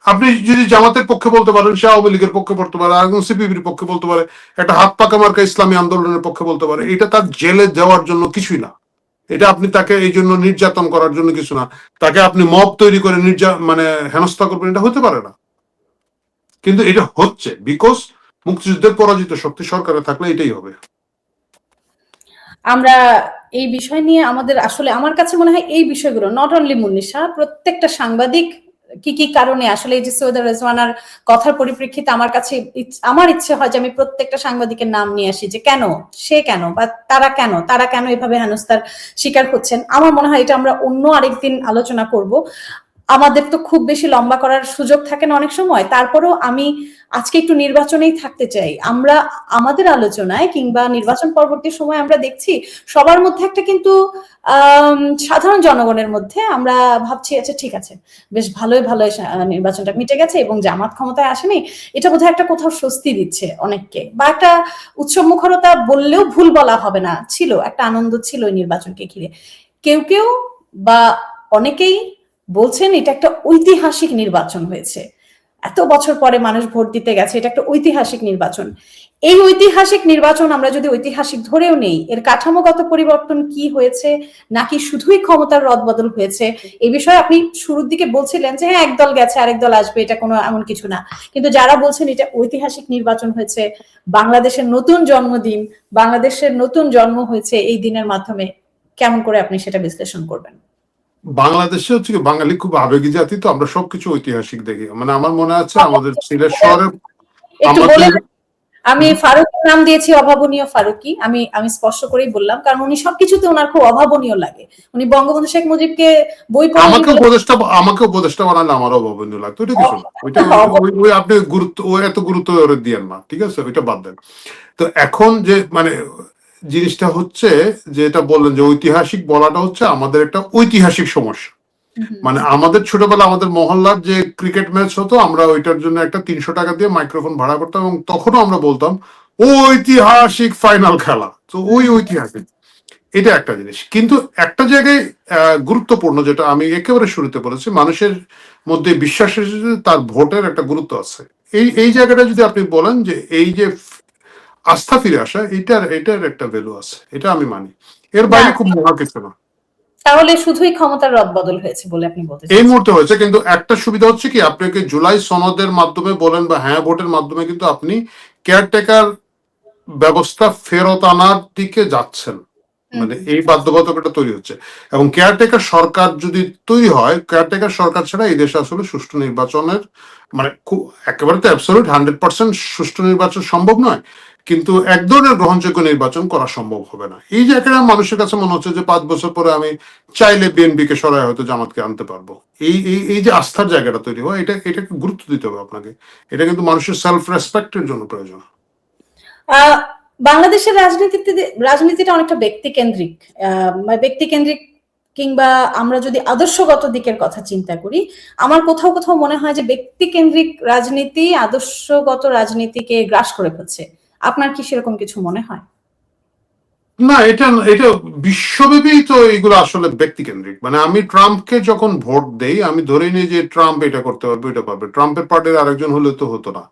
আপনি যদি জামাতের পক্ষে বলতে পারেন, সে আওয়ামী লীগের পক্ষে বলতে পারে, আর সিপিবির পক্ষে বলতে পারে, একটা হাত পাকা মার্কা ইসলামী আন্দোলনের পক্ষে বলতে পারে, এটা তার জেলে দেওয়ার জন্য কিছুই না। এটা আপনি তাকে এই জন্য নির্যাতন করার জন্য কিছু না, তাকে আপনি মব তৈরি করে মানে হেনস্থা করবেন, এটা হতে পারে না। কিন্তু এটা হচ্ছে বিকজ মুক্তিযুদ্ধের পরাজিত শক্তি সরকারে থাকলে এটাই হবে। আমরা এই বিষয় নিয়ে আমাদের আসলে আমার কাছে মনে হয় এই বিষয়গুলো নট অনলি মুন্নিশা, প্রত্যেকটা সাংবাদিক কি কি কারণে আসলে এই যে সৈয়দা রেজওয়ানার কথার পরিপ্রেক্ষিতে আমার কাছে আমার ইচ্ছে হয় যে আমি প্রত্যেকটা সাংবাদিকের নাম নিয়ে আসি, যে কেন, সে কেন, বা তারা কেন এভাবে হেনস্থার শিকার হচ্ছেন। আমার মনে হয় এটা আমরা অন্য আরেকদিন আলোচনা করব। আমাদের তো খুব বেশি লম্বা করার সুযোগ থাকে না অনেক সময়, তারপরেও আমি আজকে একটু নির্বাচনেই থাকতে চাই। আমরা আমাদের আলোচনায় কিংবা নির্বাচন পরবর্তী সময় আমরা দেখছি সবার মধ্যে একটা কিন্তু সাধারণ জনগণের মধ্যে আমরা ভাবছি আচ্ছা ঠিক আছে, বেশ ভালোই নির্বাচনটা মিটে গেছে এবং জামাত ক্ষমতায় আসেনি, এটা বোধহয় একটা কোথাও স্বস্তি দিচ্ছে অনেককে, বা একটা উৎসব মুখরতা বললেও ভুল বলা হবে না, ছিল একটা আনন্দ ছিল ওই নির্বাচনকে ঘিরে। কেউ কেউ বা অনেকেই বলছেন এটা একটা ঐতিহাসিক নির্বাচন হয়েছে, এত বছর পরে মানুষ ভোট দিতে গেছে, এটা একটা ঐতিহাসিক নির্বাচন। এই ঐতিহাসিক নির্বাচন আমরা যদি ঐতিহাসিক ধরেও নেই, এর কাঠামোগত পরিবর্তন কি হয়েছে নাকি শুধুই ক্ষমতার রদবদল হয়েছে, এই বিষয়ে আপনি শুরুর দিকে বলছিলেন যে হ্যাঁ একদল গেছে আরেক দল আসবে, এটা কোনো এমন কিছু না, কিন্তু যারা বলছেন এটা ঐতিহাসিক নির্বাচন হয়েছে, বাংলাদেশের নতুন জন্মদিন, বাংলাদেশের নতুন জন্ম হয়েছে এই দিনের মাধ্যমে, কেমন করে আপনি সেটা বিশ্লেষণ করবেন? বাংলাদেশে হচ্ছে কি, বাঙালি খুব আবেগী জাতি, তো আমরা সবকিছু ঐতিহাসিক দেখি। মানে আমার মনে আছে আমাদের সিলেট শহরে আমি ফারুকের নাম দিয়েছি অভাবনীয় ফারুকি, আমি স্পষ্ট করেই বললাম, কারণ উনি সবকিছুতে ওনার খুব অভাবনীয় লাগে। উনি বঙ্গবন্ধু শেখ মুজিবকে বই পড়ে আমাকে উপদেষ্টা বানালে আমারও অভাবনীয় লাগতো, ওইটা কিছু না, ওইটা ওই আপনি গুরুত্ব, ও এত গুরুত্ব দিয়েন না, ঠিক আছে, ওইটা বাদ দেন। তো এখন যে মানে জিনিসটা হচ্ছে যে এটা বললেন যে ঐতিহাসিক বলাটা হচ্ছে আমাদের একটা ঐতিহাসিক সমস্যা। মানে আমাদের ছোটবেলা আমাদের মহল্লার যে ক্রিকেট ম্যাচ হতো, আমরা ওইটার জন্য একটা 300 টাকা দিয়ে মাইক্রোফোন ভাড়া করতাম, এবং তখনও আমরা বলতাম ঐতিহাসিক ফাইনাল খেলা, তো ওই ঐতিহাসিক, এটা একটা জিনিস। কিন্তু একটা জায়গায় গুরুত্বপূর্ণ, যেটা আমি একেবারে শুরুতে বলেছি, মানুষের মধ্যে বিশ্বাসের তার ভোটের একটা গুরুত্ব আছে। এই জায়গাটা যদি আপনি বলেন যে এই যে আস্থা ফিরে আসা, এটার একটা ভ্যালু আছে, এটা আমি মানি, এর বাইরে খুব মহা কিছু না। তাহলে শুধুই ক্ষমতার রদবদল হয়েছে বলে আপনি বলতে চাচ্ছেন? এই মুহূর্তে হয়েছে, কিন্তু একটা সুবিধা হচ্ছে কি, আপনাকে জুলাই সনদের মাধ্যমে বলেন বা হ্যাঁ ভোটের মাধ্যমে কিন্তু আপনি কেয়ারটেকার ব্যবস্থা ফেরত আনার দিকে যাচ্ছেন, মানে এই বাধ্যবাধকতা তৈরি হচ্ছে। এবং কেয়ারটেকার সরকার যদি তৈরি হয়, কেয়ারটেকার সরকার ছাড়া এই দেশে আসলে সুষ্ঠু নির্বাচনের মানে একেবারে তো অ্যাবসলিউট 100% সুষ্ঠু নির্বাচন সম্ভব নয়, কিন্তু এক ধরনের গ্রহণযোগ্য নির্বাচন করা সম্ভব হবে না। এই জায়গাটা মানুষের কাছে মনে হচ্ছে যে 5 বছর পরে আমি চাইলে বিএনপি কে সরাই হয়তো জামাতকে আনতে পারবো। এই যে আস্থার জায়গাটা তৈরি হয়, এটাকে গুরুত্ব দিতে হবে আপনাকে। এটা কিন্তু মানুষের সেলফ রেসপেক্টের জন্য প্রয়োজন। বাংলাদেশের রাজনীতিটা অনেকটা ব্যক্তিকেন্দ্রিক কিংবা আমরা যদি আদর্শগত দিকের কথা চিন্তা করি, আমার কোথাও কোথাও মনে হয় যে ব্যক্তিকেন্দ্রিক রাজনীতি আদর্শগত রাজনীতিকে গ্রাস করে ফেলছে। আপনার কি সেরকম কিছু মনে হয়? না, এটা বিশ্বব্যাপী তো এগুলো আসলে ব্যক্তিকেন্দ্রিক। মানে আমি ট্রাম্পকে যখন ভোট দেই, আমি ধরেই নিই যে ট্রাম্প এটা করতে পারবে, এটা পারবে, ট্রাম্পের পার্টির আরেকজন হলে তো হতো না।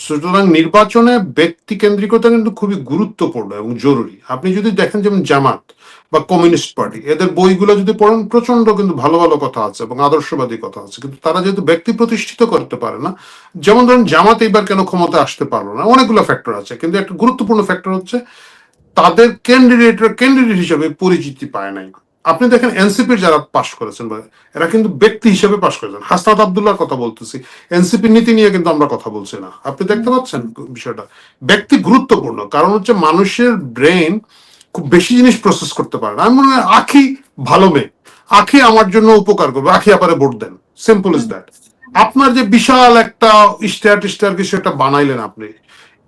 সুতরাং নির্বাচনে ব্যক্তিকেন্দ্রিকতা কিন্তু খুবই গুরুত্বপূর্ণ এবং জরুরি। আপনি যদি দেখেন যেমন জামাত বা কমিউনিস্ট পার্টি, এদের বইগুলো যদি পড়েন প্রচন্ড কিন্তু ভালো ভালো কথা আছে এবং আদর্শবাদী কথা আছে, কিন্তু তারা যেহেতু ব্যক্তি প্রতিষ্ঠিত করতে পারে না, যেমন ধরেন জামাত এইবার কেন ক্ষমতায় আসতে পারলো না, অনেকগুলো ফ্যাক্টর আছে, কিন্তু একটা গুরুত্বপূর্ণ ফ্যাক্টর হচ্ছে তাদের ক্যান্ডিডেট হিসেবে পরিচিতি পায় নাই। আপনি দেখেন এনসিপির যারা পাশ করেছেন, এরা কিন্তু ব্যক্তি হিসেবে পাশ করেছেন। হাসনাত আব্দুল্লাহর কথা বলতেছি, এনসিপির নীতি নিয়ে কিন্তু আমরা কথা বলছি না। আপনি দেখতে পাচ্ছেন বিষয়টা, ব্যক্তি গুরুত্বপূর্ণ, কারণ হচ্ছে মানুষের ব্রেন খুব বেশি জিনিস প্রসেস করতে পারে না। আমি মনে হয় আখি ভালো মেয়ে, আখি আমার জন্য উপকার করবে, আখি আপারে ভোট দেন, সিম্পল ইজ দ্যাট। আপনার যে বিশাল একটা ইস্টার কিছু একটা বানাইলেন আপনি,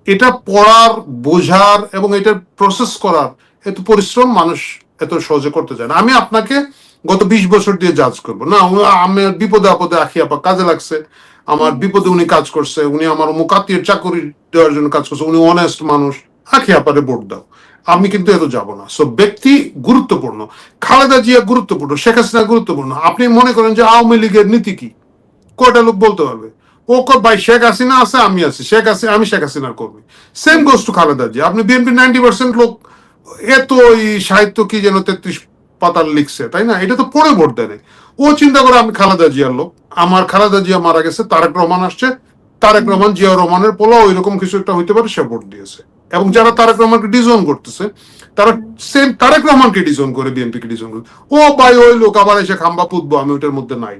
এটা পড়ার, বোঝার এবং এটার প্রসেস করার এত পরিশ্রম মানুষ এত সহজে করতে চায় না। আমি আপনাকে গত 20 বছর দিয়ে জাজ করবো না, আমি বিপদে আপদে আখি আপা কাজে লাগছে, আমার বিপদে উনি কাজ করছে, উনি আমার মুকাত্তির চাকরি দেওয়ার জন্য কাজ করছে, উনি অনেস্ট মানুষ, আখি আপারে ভোট দাও। আমি কিন্তু এত যাব না। সো ব্যক্তি গুরুত্বপূর্ণ, খালেদা জিয়া গুরুত্বপূর্ণ, শেখ হাসিনা গুরুত্বপূর্ণ। আপনি মনে করেন যে আওয়ামী লীগের নীতি কি, কয়টা লোক বলতে পারবে? ও ভাই শেখ হাসিনা আছে, আমি আছি, আমি শেখ হাসিনার কর্মী। Same goes to Khaleda Zia. আপনি বিএনপি 90% লোক এত ওই সাহিত্য কি যেন 33 পাতার লিখছে, তাই না? এটা তো পড়ে ভোট দেয়। ও চিন্তা করে আমি খালেদা জিয়ার লোক, আমার খালেদা জিয়া মারা গেছে, তারেক রহমান আসছে, তারেক রহমান জিয়া রহমানের পোলা, ওই রকম কিছু একটা হইতে পারে, সে ভোট দিয়েছে। এবং যারা তারেক রহমানকে ডিজোন করতেছে তারা সেম তারেক রহমানকে ডিজোন করে, বিএনপি কে ডিজোন করে। ও ভাই ওই লোক আবার এসে খাম্বা পুতবো, আমি ওইটার মধ্যে নাই।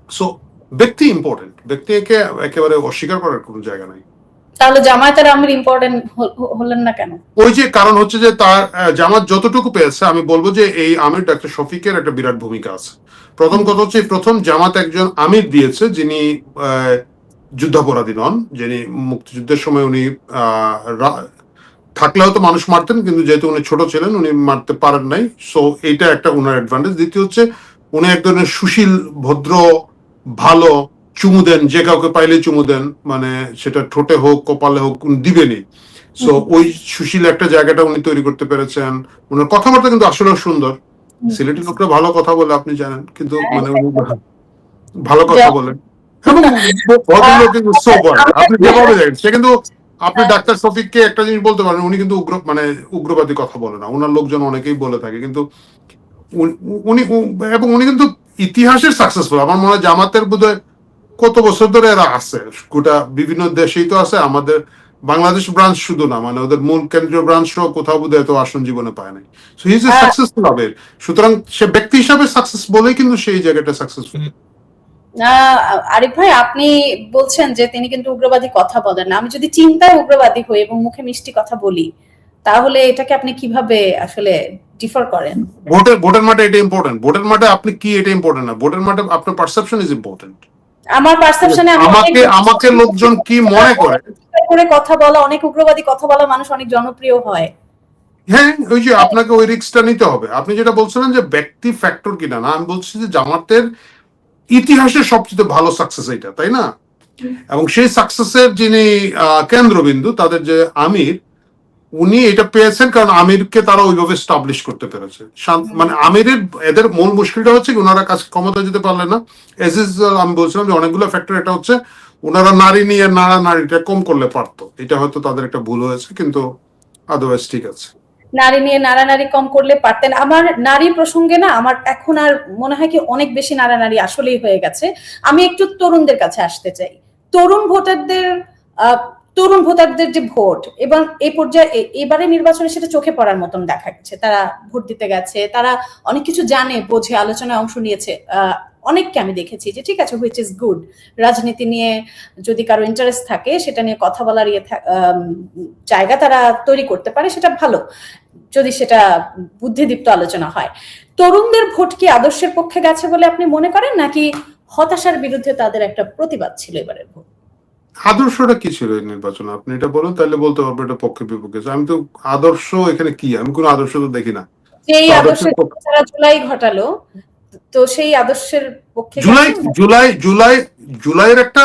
সো ব্যক্তি ইম্পর্টেন্ট, ব্যক্তিকে একেবারে অস্বীকার করার কোনো জায়গা নাই। তাহলে জামায়াতের আমির ইম্পর্টেন্ট হলেন না কেন? ওই যে কারণ হচ্ছে যে তার জামাত যতটুকু পেয়েছে, আমি বলবো যে এই আমির ডাক্তার শফিকের একটা বিরাট ভূমিকা আছে। প্রথম কথা হচ্ছে প্রথম জামাত একজন আমির দিয়েছে যিনি যুদ্ধাপরাধী নন, যিনি মুক্তিযুদ্ধের সময় উনি থাকলে হয়তো মানুষ মারতেন, কিন্তু যেহেতু উনি ছোট ছিলেন উনি মারতে পারেন নাই। সো এইটা একটা উনার অ্যাডভান্টেজ। দ্বিতীয় হচ্ছে উনি এক ধরনের সুশীল, ভদ্র, ভালো, চুমু দেন, যে কাউকে পাইলে চুমু দেন, মানে সেটা ঠোঁটে হোক কপালে হোক উনি দিবেনই। সো ওই সুশীল একটা জায়গাটা উনি তৈরি করতে পেরেছেন। ওনার কথাবার্তা কিন্তু আসলে সুন্দর। সিলেটি লোকরা ভালো কথা বলে আপনি জানেন, কিন্তু মানে উনি ভালো কথা বলেন এবং ভদ্রলোক কিন্তু সো বলে আপনি যেভাবে দেখেন সে কিন্তু। আপনি ডাক্তার শফিককে একটা জিনিস বলতে পারেন, উনি কিন্তু উগ্রবাদী কথা বলে না, ওনার লোকজন অনেকেই বলে থাকে, কিন্তু উনি এবং উনি কিন্তু ইতিহাসের সাকসেসফুল। আমার মনে হয় জামাতের বোধহয় কত বছর ধরে এরা আছে, গোটা বিভিন্ন দেশেই তো আছে, আমাদের বাংলাদেশ ব্রাঞ্চ শুধু না, মানে ওদের মূল কেন্দ্রীয় ব্রাঞ্চ কোথাও বোধহয় এত আসন জীবনে পায় নাই। So he is a successful হবে। সুতরাং সে ব্যক্তি হিসাবে সাকসেস বলেই কিন্তু সেই জায়গাটা সাকসেসফুল। আরিফ ভাই, আপনি বলছেন যে তিনি কিন্তু উগ্রবাদী কথা বলেন না। আমি যদি চিন্তায় উগ্রবাদী হই এবং মুখে মিষ্টি কথা বলি, তাহলে এটাকে আপনি কিভাবে আসলে ডিফার করেন? ভোটের মাঠে এটা ইম্পর্টেন্ট। ভোটের মাঠে আপনি কি, এটা ইম্পর্টেন্ট না। ভোটের মাঠে আপনার পারসেপশন ইজ ইম্পর্টেন্ট। আমার পারসেপশনে আমাকে লোকজন কি মনে করে কথা বলা, অনেক উগ্রবাদী কথা বলা মানুষ অনেক জনপ্রিয় হয়। হ্যাঁ, ওই যে আপনাকে ওই রিস্কটা নিতে হবে। আপনি যেটা বলছিলেন যে ব্যক্তি ফ্যাক্টর কিনা, না, আমি বলছি যে জামাতের ইতিহাসের সবচেয়ে ভালো সাকসেস এটা, তাই না? এবং সেই সাকসেসের যিনি কেন্দ্রবিন্দু, তাদের যে আমির, উনি এটা পেয়েছেন কারণ আমিরকে তারা ওইভাবে স্টাবলিশ করতে পেরেছে। মানে আমিরের এদের মূল মুশকিলটা হচ্ছে কি, ওনারা কাছে ক্ষমতা যেতে পারলে না। আমি বলছিলাম যে অনেকগুলো ফ্যাক্টর, এটা হচ্ছে ওনারা নারী নিয়ে নারীটা কম করলে পারতো, এটা হয়তো তাদের একটা ভুল হয়েছে, কিন্তু আদারওয়াইজ ঠিক আছে। নারী নিয়ে নাড়ানাড়ি কম করলে পারতেন। আমার নারী প্রসঙ্গে না, আমার এখন আর মনে হয় কি অনেক বেশি নাড়ানাড়ি আসলেই হয়ে গেছে। আমি একটু তরুণদের কাছে আসতে চাই। তরুণ ভোটারদের যে ভোট, এবং এই পর্যায়ে এবারে নির্বাচনে সেটা চোখে পড়ার মতন দেখা গেছে। তারা ভোট দিতে গেছে, তারা অনেক কিছু জানে, বোঝে, আলোচনায় অংশ নিয়েছে। অনেককে আমি দেখেছি যে ঠিক আছে, হুইচ ইজ গুড। রাজনীতি নিয়ে যদি কারো ইন্টারেস্ট থাকে, সেটা নিয়ে কথা বলার জায়গা তারা তৈরি করতে পারে, সেটা ভালো, যদি সেটা বুদ্ধিদীপ্ত আলোচনা হয়। তরুণদের ভোট কি আদর্শের পক্ষে গেছে বলে আপনি মনে করেন, নাকি হতাশার বিরুদ্ধে তাদের একটা প্রতিবাদ ছিল এবারের ভোট? আদর্শটা কি ছিল এই নির্বাচনে, আপনি এটা বলুন, তাহলে বলতে পারবো এটা পক্ষে বিপক্ষে। আমি তো আদর্শ এখানে কি, আমি কোনো আদর্শ তো দেখি না। এই আদর্শের জুলাই ঘটালো, তো সেই আদর্শের পক্ষে জুলাইয়ের একটা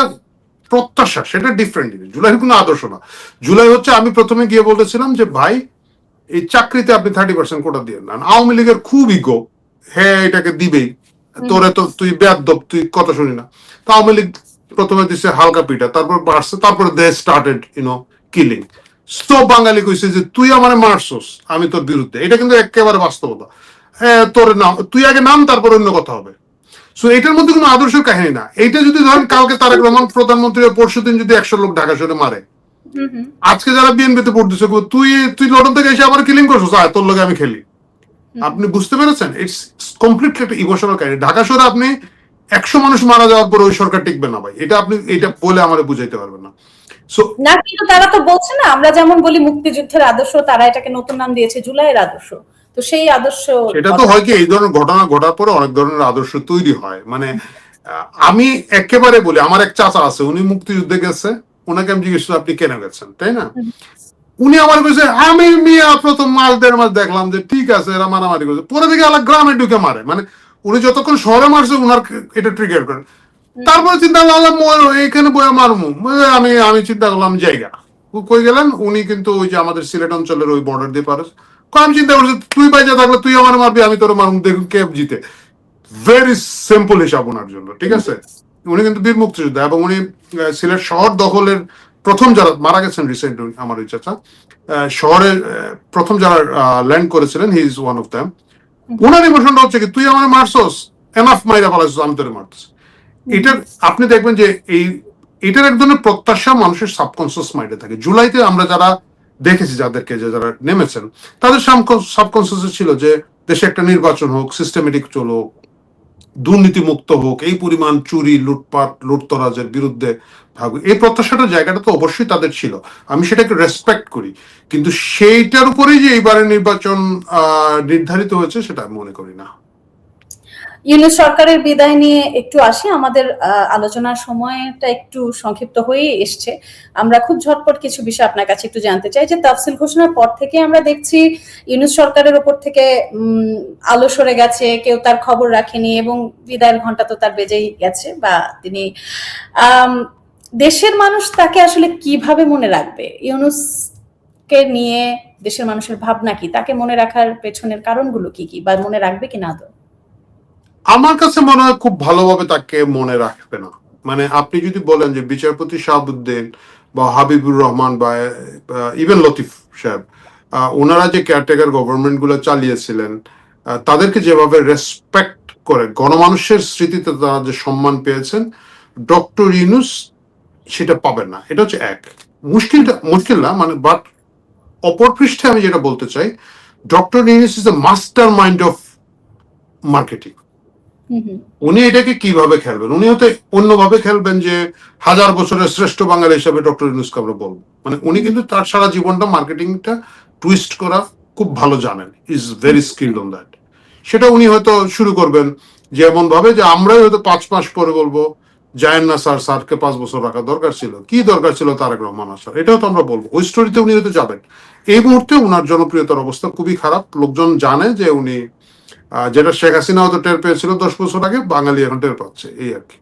প্রত্যাশা, সেটা ডিফারেন্ট। জুলাইয়ের কোনো আদর্শ না। জুলাই হচ্ছে, আমি প্রথমে গিয়ে বলেছিলাম যে ভাই এই চাকরিতে আপনি 30% কোটা দিয়ে নেন। আওয়ামী লীগের খুব ইগো, হ্যাঁ এটাকে দিবেই, তোরে তো তুই বেয়াদব, তুই কথা শুনি না। তো আওয়ামী লীগ প্রথমে দিচ্ছে হালকা পিঠা, তারপর বাড়ছে, তারপরে দে স্টার্টেড কিলিং। সো বাঙালি কইছে যে তুই আমারে মারছস, আমি তোর বিরুদ্ধে। এটা কিন্তু একেবারে বাস্তবতা। হ্যাঁ, তোর নাম, তুই আগে নাম, তারপর অন্য কথা হবে। সো এটার মধ্যে কোনো আদর্শের কাহিনী না। এইটা যদি ধরেন কালকে তারেক রহমান প্রধানমন্ত্রী, পরশুদিন যদি 100 লোক ঢাকা শহরে মারে, আজকে যারা বিএনপিতে ভোট দিচ্ছে, তুই লন্ডন থেকে এসে আবার কিলিং করছিস, তোর লগে আমি খেলি। আপনি বুঝতে পেরেছেন? ইটস কমপ্লিটলি একটা ইমোশনাল কাহিনী। ঢাকা শহরে আপনি 100 মানুষ মারা যাওয়ার পর ওই সরকার টিকবে না ভাই, এটা আপনি এটা বলে আমার বুঝাইতে পারবেন না। না, কিন্তু তারা তো বলছে না, আমরা যেমন বলি মুক্তিযুদ্ধের আদর্শ, তারা এটাকে নতুন নাম দিয়েছে জুলাইয়ের আদর্শ। তো সেই আদর্শ সেটা তো হয় কি, এই ধরনের ঘটনা ঘটার পরে অনেক ধরনের আদর্শ তৈরি হয়। মানে আমি একেবারে বলি, আমার এক চাচা আছে, উনি মুক্তিযুদ্ধে গেছে, ওনাকে আমি জিজ্ঞেস করলাম আপনি কেন গেছেন, তাই না? উনি আমার বলছে আমি মিয়া প্রথম মাস দেড় মাস দেখলাম যে ঠিক আছে এরা মারামারি করছে, পরে দিকে আলাদা গ্রামে ঢুকে মারে। মানে উনি যতক্ষণ শহরে মারছে উনার এটা ট্রিগার করে। তারপরে চিন্তা করলাম এখানে বয়ে মারমু, আমি আমি চিন্তা করলাম জায়গা কই গেলেন। উনি কিন্তু ওই যে আমাদের সিলেট অঞ্চলের ওই বর্ডার দিয়ে পারে। আমি চিন্তা করছি তুই বাইজা থাকলে তুই আমার মারবি, আমি তোর মারুম, দেখুন কে জিতে। ভেরি সিম্পল হিসাব ওনার জন্য, ঠিক আছে? উনি কিন্তু বীর মুক্তিযোদ্ধা এবং উনি সিলেট শহর দখলের প্রথম যারা মারা গেছেন রিসেন্ট, আমার ওই চাচা শহরে প্রথম যারা ল্যান্ড করেছিলেন, he is one of them. ওনার ইমোশনটা হচ্ছে কি তুই আমার মারছস, এনাফ মাইরা ফেলাইছস, আমি তোরে মারতেছি। এটার আপনি দেখবেন যে এটার এক ধরনের প্রত্যাশা মানুষের সাবকনসিয়াস মাইন্ডে থাকে। জুলাইতে আমরা যারা দেখেছি, যাদেরকে যারা নেমেছেন, তাদের সাবকনসিয়াসে ছিল যে দেশে একটা নির্বাচন হোক, সিস্টেমেটিক চলুক, দুর্নীতি মুক্ত হোক, এই পরিমাণ চুরি লুটপাট লুটতরাজের বিরুদ্ধে ভাবুক, এই প্রত্যাশাটার জায়গাটা তো অবশ্যই তাদের ছিল, আমি সেটাকে রেসপেক্ট করি। কিন্তু সেইটার উপরেই যে এইবারের নির্বাচন নির্ধারিত হয়েছে সেটা আমি মনে করি না। ইউনূস সরকারের বিদায় নিয়ে একটু আসি, আমাদের আলোচনার সময়টা একটু সংক্ষিপ্ত হয়ে এসছে। আমরা খুব ঝটপট কিছু বিষয় আপনার কাছে একটু জানতে চাই যে তাফসিল ঘোষণার পর থেকে আমরা দেখছি ইউনূস সরকারের উপর থেকে আলো সরে গেছে, কেউ তার খবর রাখেনি এবং বিদায়ের ঘন্টা তো তার বেজেই গেছে, বা তিনি দেশের মানুষ তাকে আসলে কিভাবে মনে রাখবে? ইউনূসকে নিয়ে দেশের মানুষের ভাবনা কি, তাকে মনে রাখার পেছনের কারণগুলো কি কি, বা মনে রাখবে কিনা আদৌ? আমার কাছে মনে হয় খুব ভালোভাবে তাকে মনে রাখবে না। মানে আপনি যদি বলেন যে বিচারপতি শাহাবুদ্দিন বা হাবিবুর রহমান বা ইভেন লতিফ সাহেব, ওনারা যে কেয়ারটেকার গভর্নমেন্ট গুলো চালিয়েছিলেন, তাদেরকে যেভাবে রেসপেক্ট করে গণমানুষের স্মৃতিতে তারা যে সম্মান পেয়েছেন, ডক্টর ইউনূস সেটা পাবেন না। এটা হচ্ছে এক মুশকিল না, মানে বাট অপর পৃষ্ঠে আমি যেটা বলতে চাই, doctor Yunus is the master mind of marketing. উনি এটাকে কিভাবে খেলবেন, উনি হয়তো অন্যভাবে খেলবেন যে 1000 বছরের শ্রেষ্ঠ বাঙালি হিসাবে ডক্টর ইউনূসকে আমরা বলবো। মানে উনি কিন্তু তার সারা জীবনটা মার্কেটিংটা টুইস্ট করা খুব ভালো জানেন, is very skilled on that. সেটা উনি হয়তো শুরু করবেন যেমন ভাবে যে আমরাই হয়তো 5 মাস পরে বলবো জায়েন না স্যার, স্যারকে 5 বছর রাখা দরকার ছিল, কি দরকার ছিল তারেক রহমান আসার, এটাও তো আমরা বলবো। ওই স্টোরিতে উনি হয়তো যাবেন। এই মুহূর্তে উনার জনপ্রিয়তার অবস্থা খুবই খারাপ, লোকজন জানে যে উনি যেটা শেখ হাসিনা হয়তো টের পেয়েছিল 10 বছর আগে, বাঙালি এখন টের পাচ্ছে, এই আর কি।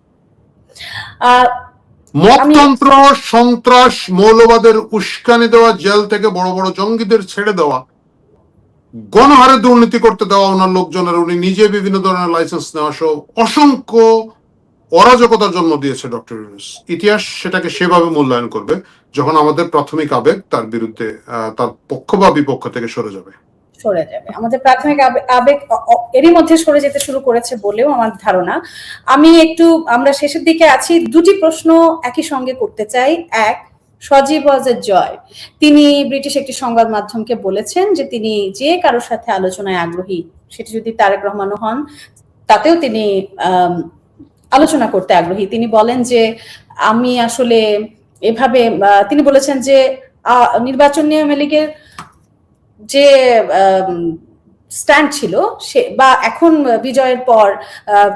মততন্ত্র, সন্ত্রাস, মৌলবাদের উস্কানি দেওয়া, জেল থেকে বড় বড় জঙ্গিদের ছেড়ে দেওয়া, গণহারে দুর্নীতি করতে দেওয়া ওনার লোকজনের, উনি নিজে বিভিন্ন ধরনের লাইসেন্স নেওয়া সহ অসংখ্য অরাজকতার জন্ম দিয়েছে ডক্টর ইউনূস। ইতিহাস সেটাকে সেভাবে মূল্যায়ন করবে যখন আমাদের প্রাথমিক আবেগ তার বিরুদ্ধে, তার পক্ষ বা বিপক্ষ থেকে সরে যাবে। আমাদের প্রাথমিক আবেগ এরই মধ্যে সরে যেতে শুরু করেছে বলেও আমার ধারণা। আমি একটু, আমরা শেষের দিকে আছি, দুটি প্রশ্ন একই সঙ্গে করতে চাই। এক, সজীব ওয়াজেদ জয়, তিনি ব্রিটিশ একটি সংবাদ মাধ্যমকে বলেছেন যে তিনি যে কারোর সাথে আলোচনায় আগ্রহী, সেটি যদি তারেক রহমানও হন তাতেও তিনি আলোচনা করতে আগ্রহী। তিনি বলেন যে আমি আসলে এভাবে, তিনি বলেছেন যে নির্বাচন নিয়ে আওয়ামী লীগের যে স্ট্যান্ড ছিল সে, বা এখন বিজয়ের পর